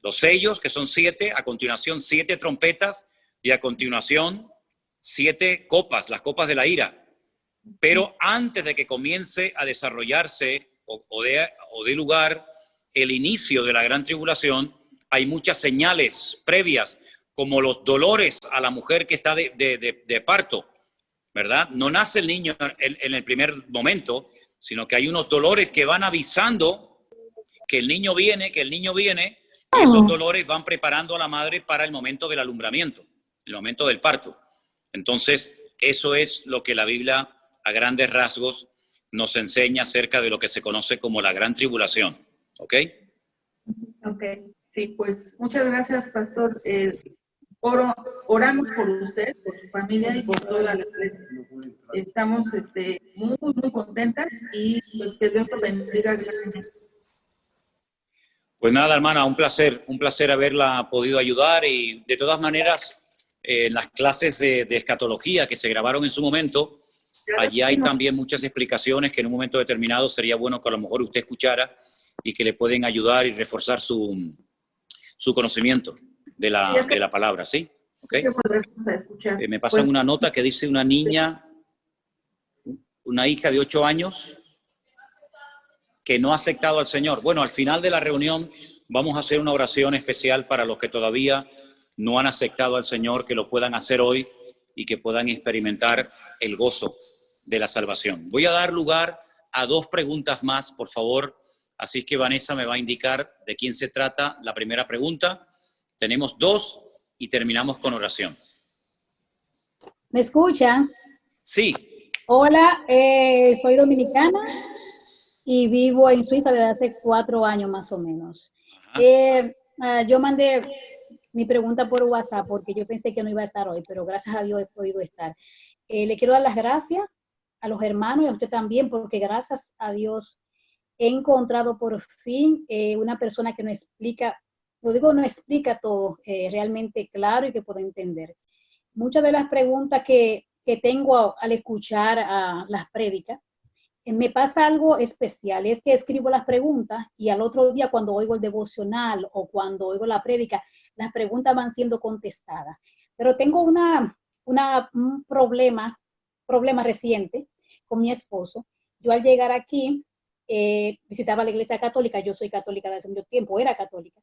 Los sellos, que son 7, a continuación 7 trompetas y a continuación 7 copas, las copas de la ira. Pero antes de que comience a desarrollarse o dé lugar el inicio de la gran tribulación, hay muchas señales previas, como los dolores a la mujer que está de parto, ¿verdad? No nace el niño en el primer momento, sino que hay unos dolores que van avisando que el niño viene, y esos dolores van preparando a la madre para el momento del alumbramiento, el momento del parto. Entonces, eso es lo que la Biblia, a grandes rasgos, nos enseña acerca de lo que se conoce como la gran tribulación. ¿Ok? Ok, sí, pues muchas gracias, pastor. Oramos por usted, por su familia y por toda la iglesia. Estamos muy, muy contentas y pues que Dios lo bendiga grandemente. Pues nada, hermana, un placer haberla podido ayudar, y de todas maneras, las clases de escatología que se grabaron en su momento, allí hay también muchas explicaciones que en un momento determinado sería bueno que a lo mejor usted escuchara y que le pueden ayudar y reforzar su conocimiento de la palabra, ¿sí? ¿Okay? Me pasan una nota que dice una niña, una hija de 8 años, que no ha aceptado al Señor. Bueno, al final de la reunión vamos a hacer una oración especial para los que todavía no han aceptado al Señor, que lo puedan hacer hoy y que puedan experimentar el gozo de la salvación. Voy a dar lugar a 2 preguntas más, por favor. Así que Vanessa me va a indicar de quién se trata la primera pregunta. Tenemos 2 y terminamos con oración. ¿Me escuchan? Sí. Hola, soy dominicana y vivo en Suiza desde hace 4 años más o menos. Yo mandé mi pregunta por WhatsApp porque yo pensé que no iba a estar hoy, pero gracias a Dios he podido estar. Le quiero dar las gracias a los hermanos y a usted también, porque gracias a Dios he encontrado por fin una persona que no explica, no explica todo realmente claro y que puedo entender. Muchas de las preguntas que tengo al escuchar a las prédicas, me pasa algo especial, es que escribo las preguntas y al otro día cuando oigo el devocional o cuando oigo la prédica, las preguntas van siendo contestadas. Pero tengo un problema reciente con mi esposo. Yo al llegar aquí, visitaba la iglesia católica, yo soy católica desde hace mucho tiempo, era católica,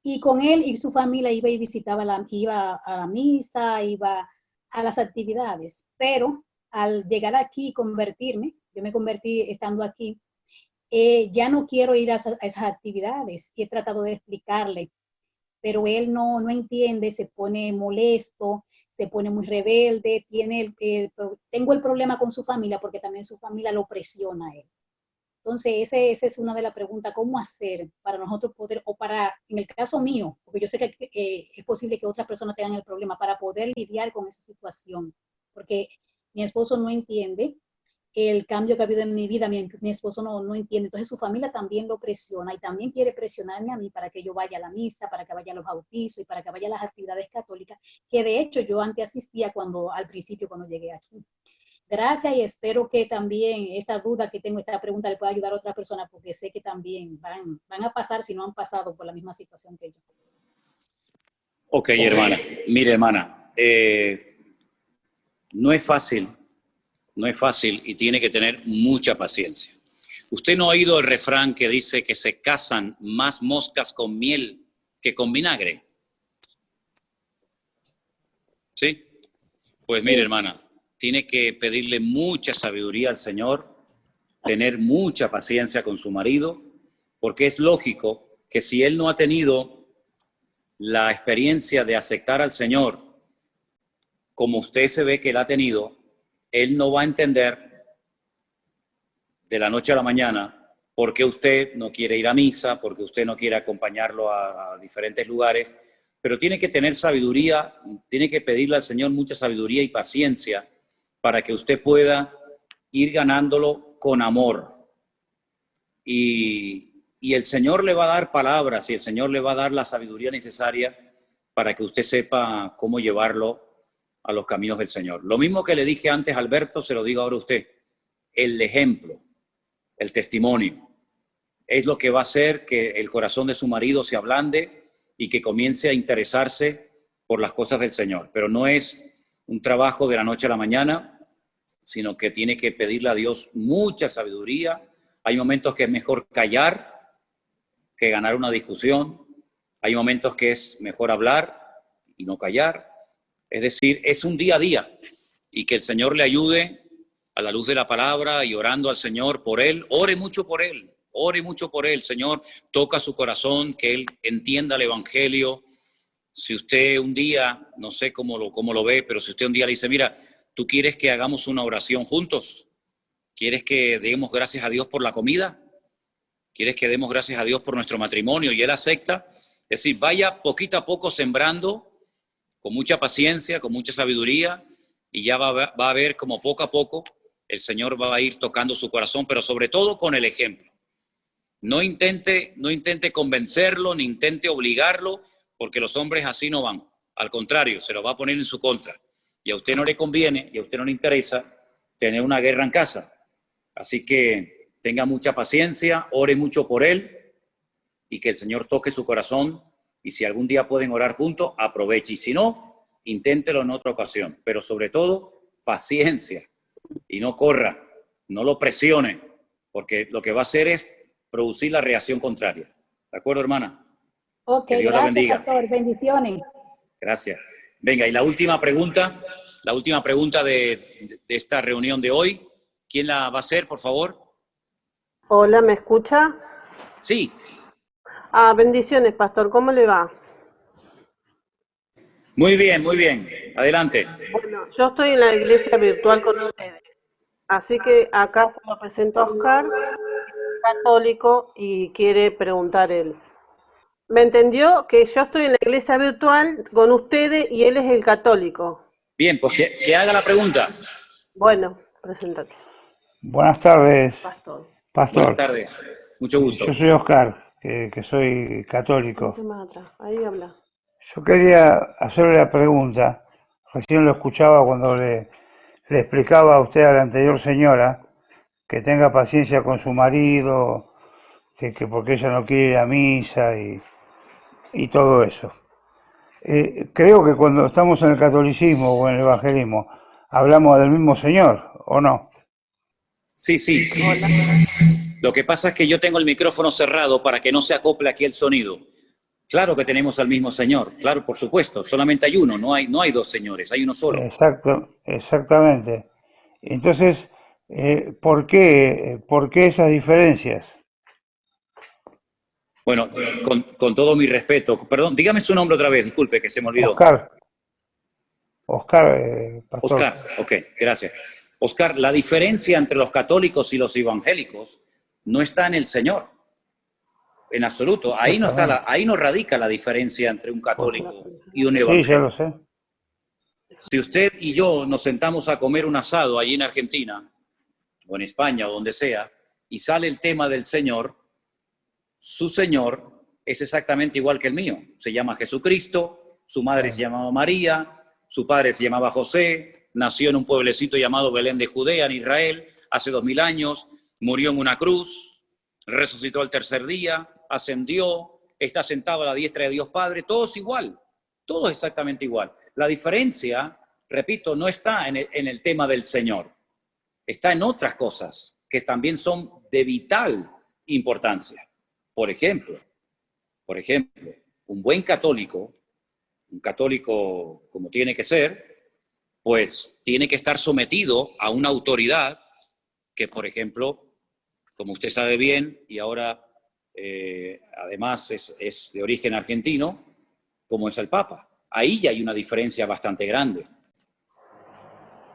y con él y su familia iba y visitaba, iba a la misa, iba a las actividades, pero al llegar aquí y convertirme, yo me convertí estando aquí, ya no quiero ir a esas actividades, y he tratado de explicarle, pero él no entiende, se pone molesto, se pone muy rebelde, tengo el problema con su familia porque también su familia lo presiona a él. Entonces, esa es una de las preguntas, ¿cómo hacer para nosotros poder, o para, en el caso mío, porque yo sé que es posible que otras personas tengan el problema, para poder lidiar con esa situación? Porque mi esposo no entiende el cambio que ha habido en mi vida, mi esposo no entiende, entonces su familia también lo presiona y también quiere presionarme a mí para que yo vaya a la misa, para que vaya a los bautizos y para que vaya a las actividades católicas, que de hecho yo antes asistía al principio cuando llegué aquí. Gracias, y espero que también esta duda que tengo, esta pregunta, le pueda ayudar a otra persona, porque sé que también van a pasar, si no han pasado por la misma situación que yo. Ok, hermana. Mire, hermana, no es fácil y tiene que tener mucha paciencia. ¿Usted no ha oído el refrán que dice que se casan más moscas con miel que con vinagre? ¿Sí? Pues mire, hermana, tiene que pedirle mucha sabiduría al Señor, tener mucha paciencia con su marido, porque es lógico que si él no ha tenido la experiencia de aceptar al Señor como usted se ve que él ha tenido, él no va a entender de la noche a la mañana por qué usted no quiere ir a misa, por qué usted no quiere acompañarlo a diferentes lugares, pero tiene que tener sabiduría, tiene que pedirle al Señor mucha sabiduría y paciencia para que usted pueda ir ganándolo con amor. Y el Señor le va a dar palabras y el Señor le va a dar la sabiduría necesaria para que usted sepa cómo llevarlo a los caminos del Señor. Lo mismo que le dije antes a Alberto, se lo digo ahora a usted. El ejemplo, el testimonio, es lo que va a hacer que el corazón de su marido se ablande y que comience a interesarse por las cosas del Señor. Pero no es un trabajo de la noche a la mañana, sino que tiene que pedirle a Dios mucha sabiduría. Hay momentos que es mejor callar que ganar una discusión. Hay momentos que es mejor hablar y no callar. Es decir, es un día a día, y que el Señor le ayude a la luz de la palabra y orando al Señor por él. Ore mucho por él, ore mucho por él. Señor, toca su corazón, que él entienda el Evangelio. Si usted un día, no sé cómo lo ve, pero si usted un día le dice, mira, ¿tú quieres que hagamos una oración juntos? ¿Quieres que demos gracias a Dios por la comida? ¿Quieres que demos gracias a Dios por nuestro matrimonio? Y él acepta. Es decir, vaya poquito a poco sembrando, con mucha paciencia, con mucha sabiduría, y ya va a ver como poco a poco el Señor va a ir tocando su corazón, pero sobre todo con el ejemplo. No intente convencerlo, ni intente obligarlo, porque los hombres así no van. Al contrario, se lo va a poner en su contra. Y a usted no le conviene, y a usted no le interesa tener una guerra en casa. Así que tenga mucha paciencia, ore mucho por él, y que el Señor toque su corazón. Y si algún día pueden orar juntos, aproveche. Y si no, inténtelo en otra ocasión. Pero sobre todo, paciencia. Y no corra, no lo presione, porque lo que va a hacer es producir la reacción contraria. ¿De acuerdo, hermana? Ok, Que Dios la gracias, bendiga. pastor. Bendiciones. Gracias. Venga, y la última pregunta de esta reunión de hoy. ¿Quién la va a hacer, por favor? Hola, ¿me escucha? Sí. Bendiciones, pastor. ¿Cómo le va? Muy bien, muy bien. Adelante. Bueno, yo estoy en la iglesia virtual con ustedes. Así que acá se lo presento a Oscar, católico, y quiere preguntar él. ¿Me entendió que yo estoy en la iglesia virtual con ustedes y él es el católico? Bien, pues que haga la pregunta. Bueno, preséntate. Buenas tardes, Pastor. pastor. Buenas tardes. Mucho gusto. Yo soy Oscar, que soy católico. Ahí habla. Yo quería hacerle la pregunta. Recién lo escuchaba cuando le explicaba a usted, a la anterior señora, que tenga paciencia con su marido, que porque ella no quiere ir a misa y todo eso. Creo que cuando estamos en el catolicismo o en el evangelismo, hablamos del mismo Señor, ¿o no? Sí. Lo que pasa es que yo tengo el micrófono cerrado para que no se acople aquí el sonido. Claro que tenemos al mismo Señor, claro, por supuesto. Solamente hay uno, no hay dos señores, hay uno solo. Exactamente. Entonces, ¿por qué esas diferencias? Bueno, con todo mi respeto, perdón, dígame su nombre otra vez, disculpe que se me olvidó. Oscar, pastor. Oscar, ok, gracias. Oscar, la diferencia entre los católicos y los evangélicos no está en el Señor, en absoluto. Ahí no radica la diferencia entre un católico y un evangélico. Sí, ya lo sé. Si usted y yo nos sentamos a comer un asado allí en Argentina, o en España, o donde sea, y sale el tema del Señor, su Señor es exactamente igual que el mío. Se llama Jesucristo, su madre se llamaba María, su padre se llamaba José, nació en un pueblecito llamado Belén de Judea, en Israel, hace 2000 años, murió en una cruz, resucitó al tercer día, ascendió, está sentado a la diestra de Dios Padre, todo es igual, todo es exactamente igual. La diferencia, repito, no está en el tema del Señor, está en otras cosas que también son de vital importancia. Por ejemplo, un buen católico, un católico como tiene que ser, pues tiene que estar sometido a una autoridad que, por ejemplo, como usted sabe bien, y ahora además es de origen argentino, como es el Papa. Ahí ya hay una diferencia bastante grande.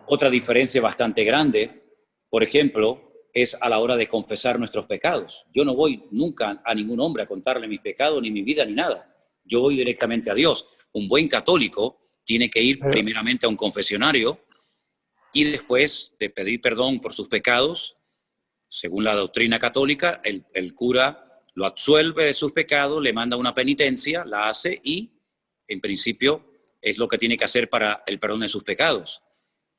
Otra diferencia bastante grande, por ejemplo, es a la hora de confesar nuestros pecados. Yo no voy nunca a ningún hombre a contarle mis pecados, ni mi vida, ni nada. Yo voy directamente a Dios. Un buen católico tiene que ir primeramente a un confesionario y después de pedir perdón por sus pecados, según la doctrina católica, el cura lo absuelve de sus pecados, le manda una penitencia, la hace y, en principio, es lo que tiene que hacer para el perdón de sus pecados.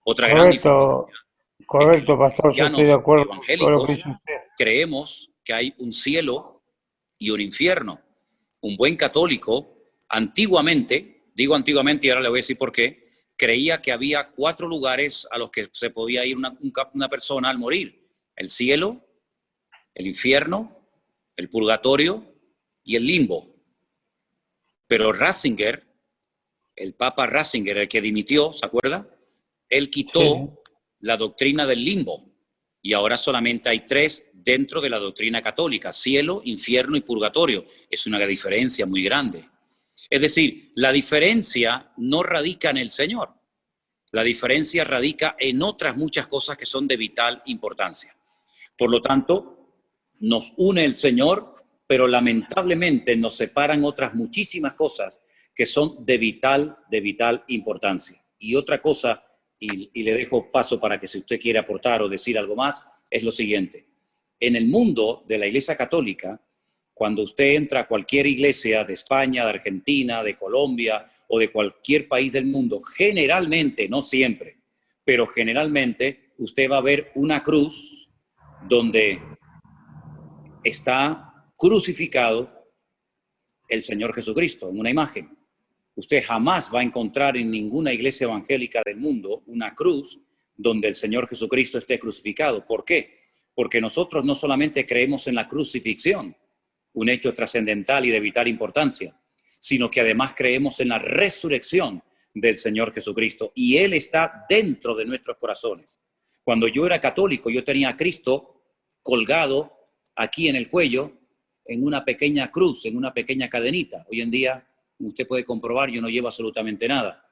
Otra gran diferencia. Correcto, pastor, yo estoy de acuerdo con lo que dice usted. Creemos que hay un cielo y un infierno. Un buen católico antiguamente, digo antiguamente y ahora le voy a decir por qué, creía que había 4 lugares a los que se podía ir una persona al morir: el cielo, el infierno, el purgatorio y el limbo. Pero Ratzinger, el Papa Ratzinger, el que dimitió, ¿se acuerda? Él quitó la doctrina del limbo y ahora solamente hay 3 dentro de la doctrina católica: cielo, infierno y purgatorio. Es una diferencia muy grande. Es decir, la diferencia no radica en el Señor. La diferencia radica en otras muchas cosas que son de vital importancia. Por lo tanto, nos une el Señor, pero lamentablemente nos separan otras muchísimas cosas que son de vital importancia. Y otra cosa, y le dejo paso para que si usted quiere aportar o decir algo más, es lo siguiente. En el mundo de la Iglesia Católica, cuando usted entra a cualquier iglesia de España, de Argentina, de Colombia o de cualquier país del mundo, generalmente, no siempre, pero generalmente usted va a ver una cruz donde está crucificado el Señor Jesucristo en una imagen. Usted jamás va a encontrar en ninguna iglesia evangélica del mundo una cruz donde el Señor Jesucristo esté crucificado. ¿Por qué? Porque nosotros no solamente creemos en la crucifixión, un hecho trascendental y de vital importancia, sino que además creemos en la resurrección del Señor Jesucristo, y Él está dentro de nuestros corazones. Cuando yo era católico, yo tenía a Cristo colgado aquí en el cuello, en una pequeña cruz, en una pequeña cadenita. Hoy en día, como usted puede comprobar, yo no llevo absolutamente nada,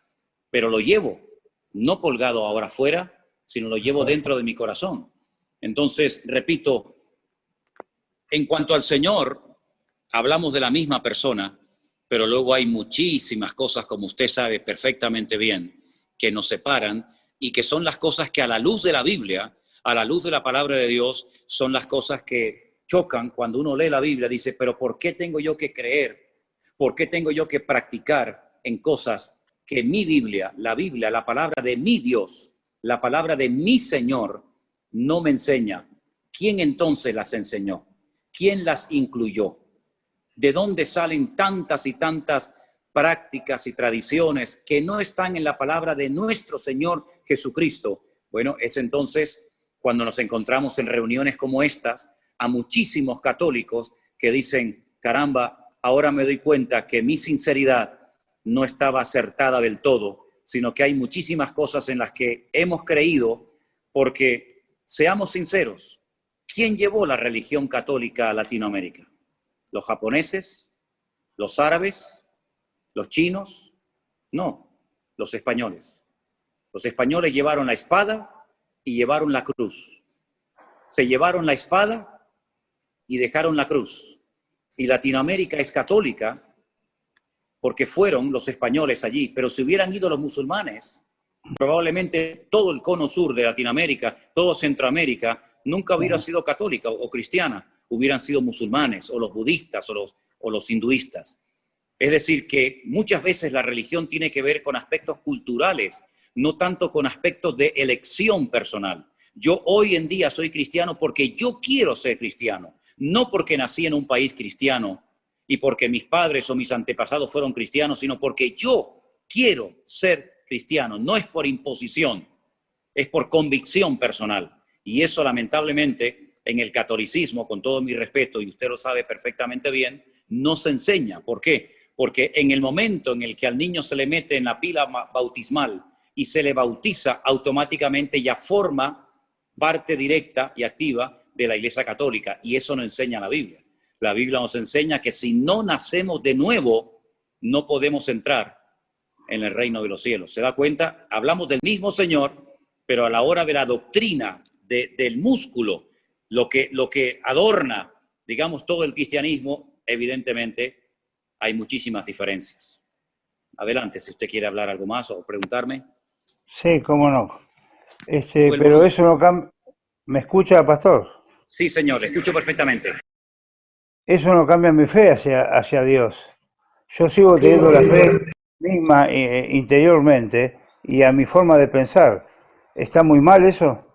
pero lo llevo, no colgado ahora afuera, sino lo llevo dentro de mi corazón. Entonces, repito, en cuanto al Señor, hablamos de la misma persona, pero luego hay muchísimas cosas, como usted sabe perfectamente bien, que nos separan y que son las cosas que a la luz de la Biblia, a la luz de la palabra de Dios, son las cosas que chocan cuando uno lee la Biblia. Dice, pero ¿por qué tengo yo que creer? ¿Por qué tengo yo que practicar en cosas que mi Biblia, la palabra de mi Dios, la palabra de mi Señor, no me enseña? ¿Quién entonces las enseñó? ¿Quién las incluyó? ¿De dónde salen tantas y tantas prácticas y tradiciones que no están en la palabra de nuestro Señor Jesucristo? Bueno, es entonces cuando nos encontramos en reuniones como estas, a muchísimos católicos que dicen, caramba, ahora me doy cuenta que mi sinceridad no estaba acertada del todo, sino que hay muchísimas cosas en las que hemos creído, porque, seamos sinceros, ¿quién llevó la religión católica a Latinoamérica? ¿Los japoneses? ¿Los árabes? ¿Los chinos? No, los españoles. Los españoles llevaron la espada y llevaron la cruz. Se llevaron la espada y dejaron la cruz. Y Latinoamérica es católica porque fueron los españoles allí, pero si hubieran ido los musulmanes, probablemente todo el cono sur de Latinoamérica, todo Centroamérica, nunca hubiera sido católica o cristiana, hubieran sido musulmanes o los budistas o los hinduistas. Es decir, que muchas veces la religión tiene que ver con aspectos culturales, no tanto con aspectos de elección personal. Yo hoy en día soy cristiano porque yo quiero ser cristiano, no porque nací en un país cristiano y porque mis padres o mis antepasados fueron cristianos, sino porque yo quiero ser cristiano. No es por imposición, es por convicción personal. Y eso lamentablemente en el catolicismo, con todo mi respeto, y usted lo sabe perfectamente bien, no se enseña. ¿Por qué? Porque en el momento en el que al niño se le mete en la pila bautismal y se le bautiza, automáticamente ya forma parte directa y activa de la Iglesia Católica, y eso no enseña la Biblia. La Biblia nos enseña que si no nacemos de nuevo, no podemos entrar en el reino de los cielos. ¿Se da cuenta? Hablamos del mismo Señor, pero a la hora de la doctrina, del músculo, lo que adorna, digamos, todo el cristianismo, evidentemente hay muchísimas diferencias. Adelante, si usted quiere hablar algo más o preguntarme. Sí, cómo no. Pero eso no cambia. ¿Me escucha, pastor? Sí, señor, le escucho perfectamente. Eso no cambia mi fe hacia Dios. Yo sigo teniendo la fe misma interiormente y a mi forma de pensar. ¿Está muy mal eso?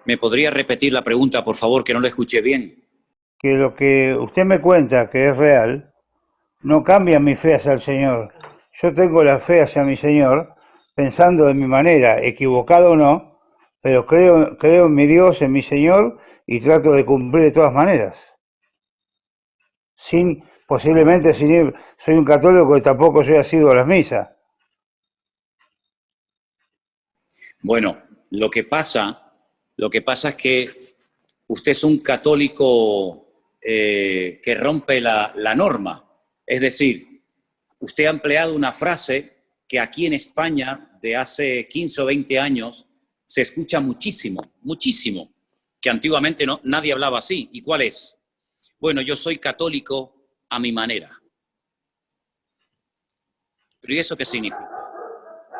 ¿Me podría repetir la pregunta, por favor, que no la escuché bien? Que lo que usted me cuenta que es real, no cambia mi fe hacia el Señor. Yo tengo la fe hacia mi Señor, pensando de mi manera, equivocado o no, pero creo en mi Dios, en mi Señor, y trato de cumplir de todas maneras. Posiblemente sin ir, soy un católico y tampoco soy asiduo a las misas. Bueno, lo que pasa es que usted es un católico que rompe la norma. Es decir, usted ha empleado una frase que aquí en España de hace 15 o 20 años se escucha muchísimo, muchísimo, que antiguamente nadie hablaba así. ¿Y cuál es? Bueno, yo soy católico a mi manera. ¿Pero y eso qué significa?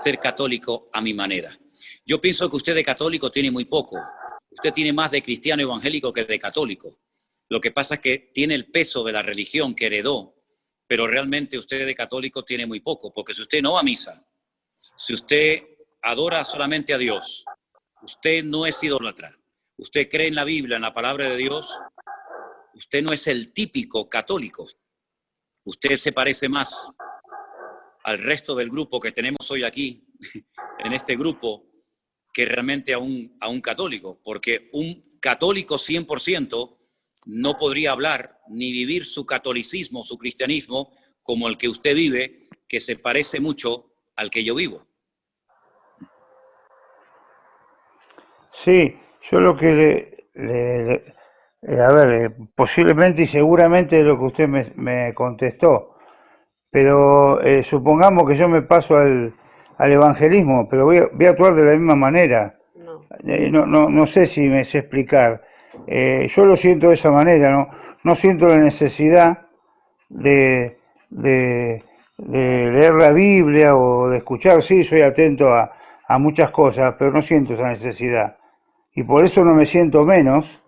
Ser católico a mi manera. Yo pienso que usted de católico tiene muy poco. Usted tiene más de cristiano evangélico que de católico. Lo que pasa es que tiene el peso de la religión que heredó, pero realmente usted de católico tiene muy poco, porque si usted no va a misa, si usted adora solamente a Dios, usted no es idólatra, usted cree en la Biblia, en la palabra de Dios, usted no es el típico católico. Usted se parece más al resto del grupo que tenemos hoy aquí, en este grupo, que realmente a un católico, porque un católico 100% no podría hablar ni vivir su catolicismo, su cristianismo, como el que usted vive, que se parece mucho al que yo vivo. Sí, yo lo que a ver, posiblemente y seguramente lo que usted me contestó, pero supongamos que yo me paso al evangelismo, pero voy a actuar de la misma manera. No sé si me sé explicar. Yo lo siento de esa manera, no siento la necesidad de leer la Biblia o de escuchar. Sí, soy atento a muchas cosas, pero no siento esa necesidad. Y por eso no me siento menos,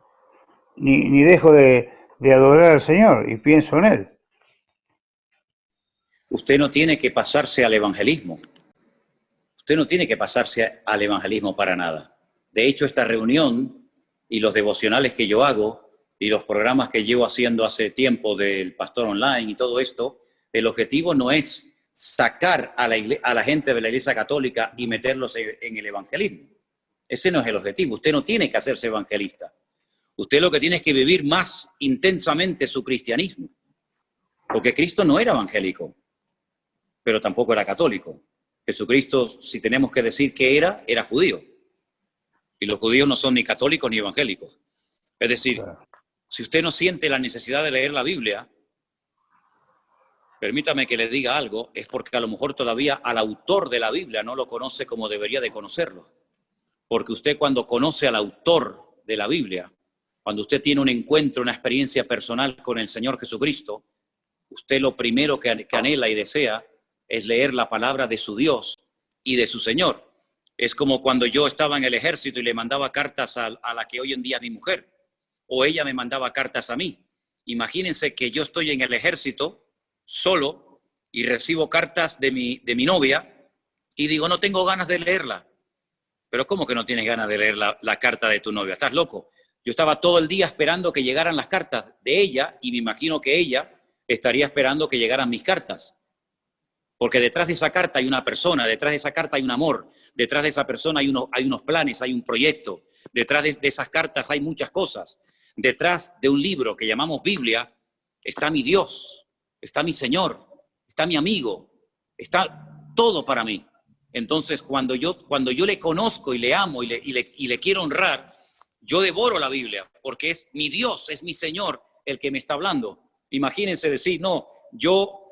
ni dejo de adorar al Señor y pienso en Él. Usted no tiene que pasarse al evangelismo. Usted no tiene que pasarse al evangelismo para nada. De hecho, esta reunión y los devocionales que yo hago y los programas que llevo haciendo hace tiempo del Pastor Online y todo esto, el objetivo no es sacar a la gente de la Iglesia Católica y meterlos en el evangelismo. Ese no es el objetivo. Usted no tiene que hacerse evangelista. Usted lo que tiene es que vivir más intensamente su cristianismo. Porque Cristo no era evangélico, pero tampoco era católico. Jesucristo, si tenemos que decir que era judío. Y los judíos no son ni católicos ni evangélicos. Es decir, si usted no siente la necesidad de leer la Biblia, permítame que le diga algo, es porque a lo mejor todavía al autor de la Biblia no lo conoce como debería de conocerlo. Porque usted cuando conoce al autor de la Biblia, cuando usted tiene un encuentro, una experiencia personal con el Señor Jesucristo, usted lo primero que anhela y desea es leer la palabra de su Dios y de su Señor. Es como cuando yo estaba en el ejército y le mandaba cartas a la que hoy en día es mi mujer, o ella me mandaba cartas a mí. Imagínense que yo estoy en el ejército solo y recibo cartas de mi novia y digo, no tengo ganas de leerla. Pero ¿cómo que no tienes ganas de leer la carta de tu novia? ¿Estás loco? Yo estaba todo el día esperando que llegaran las cartas de ella y me imagino que ella estaría esperando que llegaran mis cartas. Porque detrás de esa carta hay una persona, detrás de esa carta hay un amor, detrás de esa persona hay unos planes, hay un proyecto, detrás de esas cartas hay muchas cosas. Detrás de un libro que llamamos Biblia está mi Dios, está mi Señor, está mi amigo, está todo para mí. Entonces, cuando yo le conozco y le amo y le quiero honrar, yo devoro la Biblia, porque es mi Dios, es mi Señor el que me está hablando. Imagínense decir, no, yo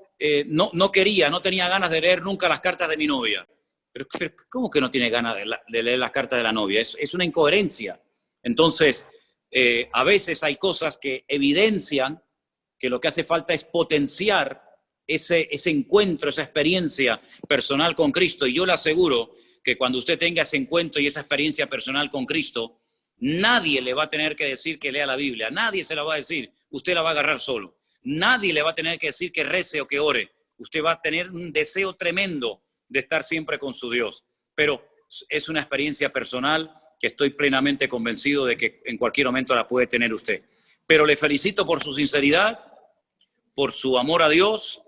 no tenía ganas de leer nunca las cartas de mi novia. Pero ¿cómo que no tiene ganas de leer las cartas de la novia? Es una incoherencia. Entonces, a veces hay cosas que evidencian que lo que hace falta es potenciar ese encuentro, esa experiencia personal con Cristo. Y yo le aseguro que cuando usted tenga ese encuentro y esa experiencia personal con Cristo, nadie le va a tener que decir que lea la Biblia. Nadie se la va a decir. Usted la va a agarrar solo. Nadie le va a tener que decir que rece o que ore. Usted va a tener un deseo tremendo de estar siempre con su Dios. Pero es una experiencia personal que estoy plenamente convencido de que en cualquier momento la puede tener usted. Pero le felicito por su sinceridad, por su amor a Dios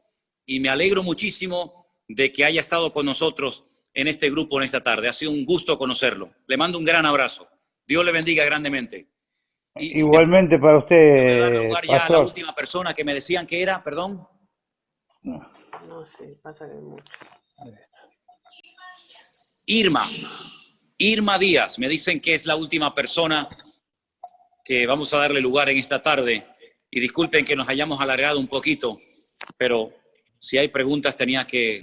y me alegro muchísimo de que haya estado con nosotros en este grupo en esta tarde. Ha sido un gusto conocerlo. Le mando un gran abrazo. Dios le bendiga grandemente. Y Igualmente para voy a dar usted, lugar ya a la pastor. última persona que me decían que era, perdón. No sé, pasa que hay mucho. Irma Díaz, me dicen que es la última persona que vamos a darle lugar en esta tarde. Y disculpen que nos hayamos alargado un poquito, pero si hay preguntas tenía que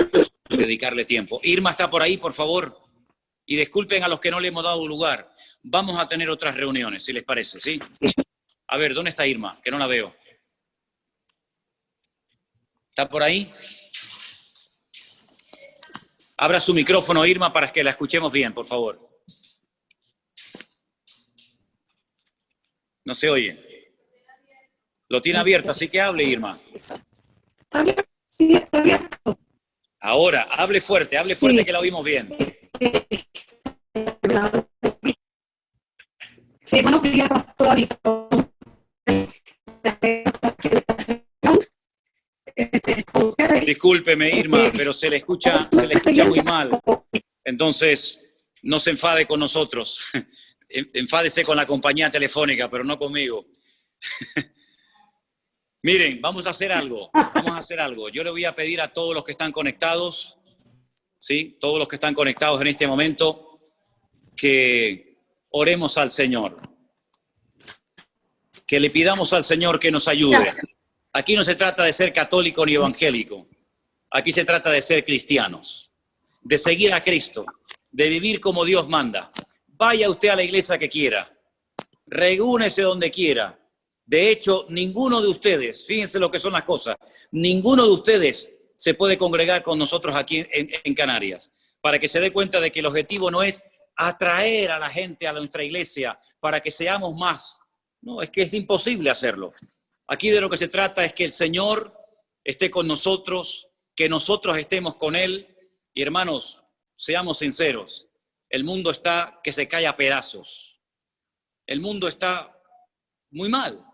dedicarle tiempo. Irma está por ahí, por favor. Y disculpen a los que no le hemos dado lugar. Vamos a tener otras reuniones, si les parece, ¿sí? A ver, ¿dónde está Irma? Que no la veo. ¿Está por ahí? Abra su micrófono, Irma, para que la escuchemos bien, por favor. No se oye. Lo tiene abierto, así que hable, Irma. Sí, está abierto. Ahora, hable fuerte, que la oímos bien. Sí, buenos días, pastor. Discúlpeme, Irma, pero se le escucha muy mal. Entonces, no se enfade con nosotros. Enfádese con la compañía telefónica, pero no conmigo. Miren, vamos a hacer algo. Yo le voy a pedir a todos los que están conectados, ¿sí? Todos los que están conectados en este momento, que oremos al Señor. Que le pidamos al Señor que nos ayude. Aquí no se trata de ser católico ni evangélico. Aquí se trata de ser cristianos, de seguir a Cristo, de vivir como Dios manda. Vaya usted a la iglesia que quiera, reúnese donde quiera. De hecho, ninguno de ustedes, fíjense lo que son las cosas, ninguno de ustedes se puede congregar con nosotros aquí en Canarias, para que se dé cuenta de que el objetivo no es atraer a la gente a nuestra iglesia para que seamos más. No, es que es imposible hacerlo. Aquí de lo que se trata es que el Señor esté con nosotros, que nosotros estemos con Él. Y hermanos, seamos sinceros, el mundo está que se cae a pedazos. El mundo está muy mal.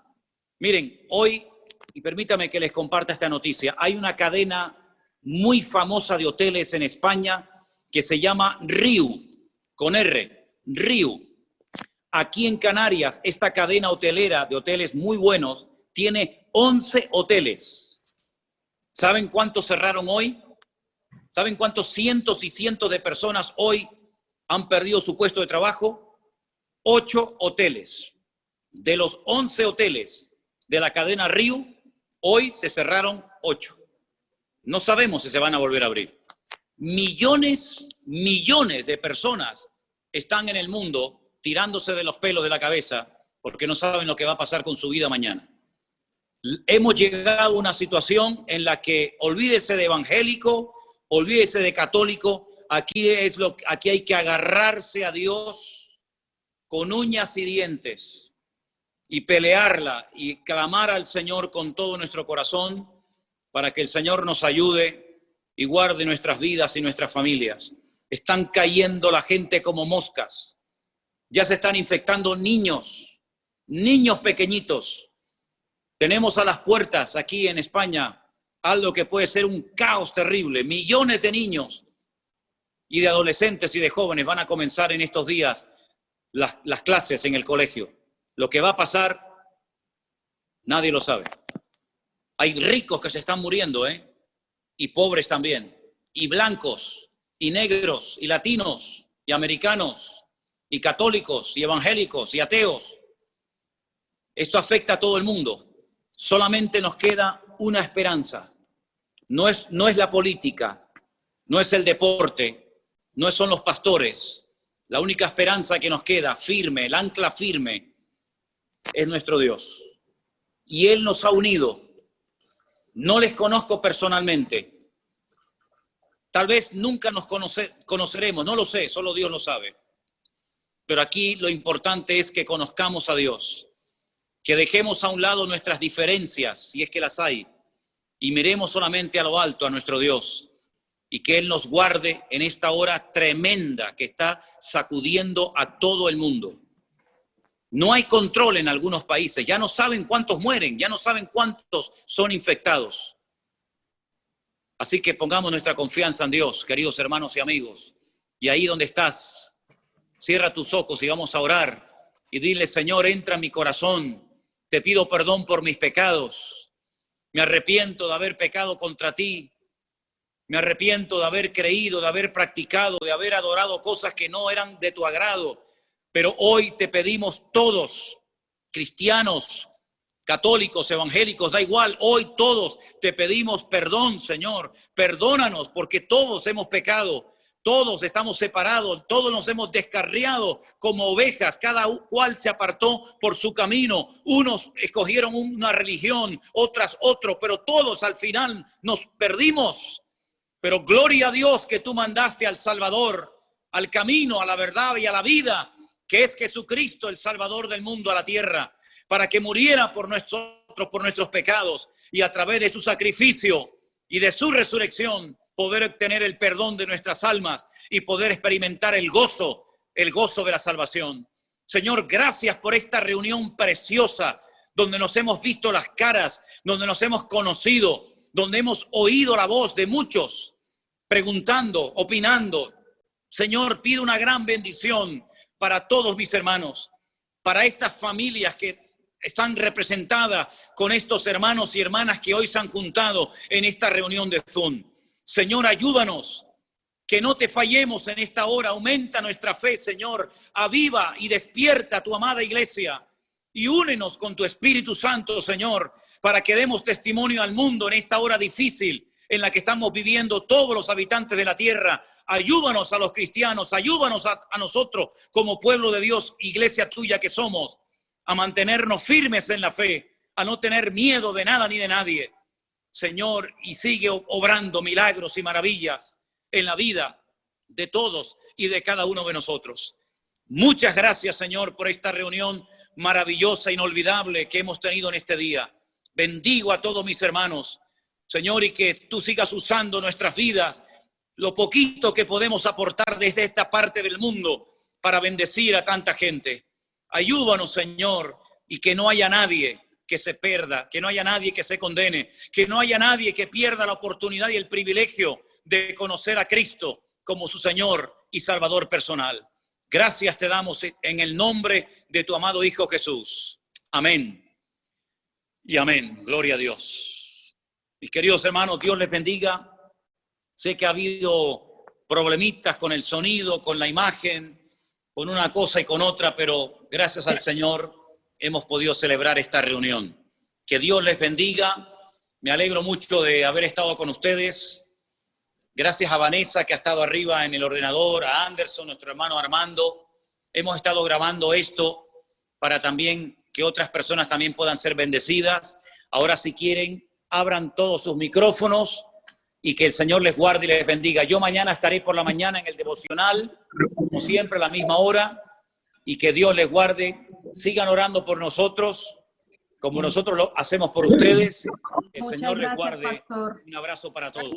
Miren, hoy, y permítame que les comparta esta noticia, hay una cadena muy famosa de hoteles en España que se llama Riu, con R, Riu. Aquí en Canarias, esta cadena hotelera de hoteles muy buenos tiene 11 hoteles. ¿Saben cuántos cerraron hoy? ¿Saben cuántos cientos y cientos de personas hoy han perdido su puesto de trabajo? 8 hoteles. De los 11 hoteles de la cadena Riu, hoy se cerraron 8. No sabemos si se van a volver a abrir. Millones de personas están en el mundo tirándose de los pelos de la cabeza porque no saben lo que va a pasar con su vida mañana. Hemos llegado a una situación en la que olvídese de evangélico, olvídese de católico, aquí hay que agarrarse a Dios con uñas y dientes y pelearla y clamar al Señor con todo nuestro corazón para que el Señor nos ayude y guarde nuestras vidas y nuestras familias. Están cayendo la gente como moscas. Ya se están infectando niños pequeñitos. Tenemos a las puertas aquí en España algo que puede ser un caos terrible. Millones de niños y de adolescentes y de jóvenes van a comenzar en estos días las clases en el colegio. Lo que va a pasar, nadie lo sabe. Hay ricos que se están muriendo, y pobres también, y blancos, y negros, y latinos, y americanos, y católicos, y evangélicos, y ateos. Esto afecta a todo el mundo. Solamente nos queda una esperanza. No es la política, no es el deporte, no son los pastores. La única esperanza que nos queda firme, el ancla firme, es nuestro Dios. Y Él nos ha unido. No les conozco personalmente. Tal vez nunca nos conoceremos, no lo sé, solo Dios lo sabe. Pero aquí lo importante es que conozcamos a Dios. Que dejemos a un lado nuestras diferencias, si es que las hay, y miremos solamente a lo alto, a nuestro Dios, y que Él nos guarde en esta hora tremenda que está sacudiendo a todo el mundo. No hay control en algunos países, ya no saben cuántos mueren, ya no saben cuántos son infectados. Así que pongamos nuestra confianza en Dios, queridos hermanos y amigos. Y ahí donde estás, cierra tus ojos y vamos a orar. Y dile, Señor, entra en mi corazón. Te pido perdón por mis pecados. Me arrepiento de haber pecado contra ti. Me arrepiento de haber creído, de haber practicado, de haber adorado cosas que no eran de tu agrado. Pero hoy te pedimos todos, cristianos, católicos, evangélicos, da igual, hoy todos te pedimos perdón, Señor. Perdónanos porque todos hemos pecado, todos estamos separados, todos nos hemos descarriado como ovejas, cada cual se apartó por su camino. Unos escogieron una religión, otras otro, pero todos al final nos perdimos. Pero gloria a Dios que tú mandaste al Salvador, al camino, a la verdad y a la vida, que es Jesucristo, el Salvador del mundo, a la tierra, para que muriera por nuestros pecados y a través de su sacrificio y de su resurrección poder obtener el perdón de nuestras almas y poder experimentar el gozo de la salvación. Señor, gracias por esta reunión preciosa donde nos hemos visto las caras, donde nos hemos conocido, donde hemos oído la voz de muchos preguntando, opinando. Señor, pido una gran bendición para todos mis hermanos, para estas familias que están representadas con estos hermanos y hermanas que hoy se han juntado en esta reunión de Zoom. Señor, ayúdanos, que no te fallemos en esta hora. Aumenta nuestra fe, Señor. Aviva y despierta tu amada iglesia y únenos con tu Espíritu Santo, Señor, para que demos testimonio al mundo en esta hora difícil en la que estamos viviendo todos los habitantes de la tierra. Ayúdanos a los cristianos, ayúdanos a nosotros como pueblo de Dios, iglesia tuya que somos, a mantenernos firmes en la fe, a no tener miedo de nada ni de nadie, Señor, y sigue obrando milagros y maravillas en la vida de todos y de cada uno de nosotros. Muchas gracias, Señor, por esta reunión maravillosa, inolvidable que hemos tenido en este día. Bendigo a todos mis hermanos, Señor, y que tú sigas usando nuestras vidas, lo poquito que podemos aportar desde esta parte del mundo para bendecir a tanta gente. Ayúdanos, Señor, y que no haya nadie que se pierda, que no haya nadie que se condene, que no haya nadie que pierda la oportunidad y el privilegio de conocer a Cristo como su Señor y Salvador personal. Gracias te damos en el nombre de tu amado Hijo Jesús. Amén y amén. Gloria a Dios. Mis queridos hermanos, Dios les bendiga. Sé que ha habido problemitas con el sonido, con la imagen, con una cosa y con otra, pero gracias al Señor hemos podido celebrar esta reunión. Que Dios les bendiga. Me alegro mucho de haber estado con ustedes. Gracias a Vanessa, que ha estado arriba en el ordenador, a Anderson, nuestro hermano Armando. Hemos estado grabando esto para también que otras personas también puedan ser bendecidas. Ahora, si quieren, abran todos sus micrófonos y que el Señor les guarde y les bendiga. Yo mañana estaré por la mañana en el devocional, como siempre, a la misma hora, y que Dios les guarde. Sigan orando por nosotros, como nosotros lo hacemos por ustedes. El Señor les guarde. Un abrazo para todos.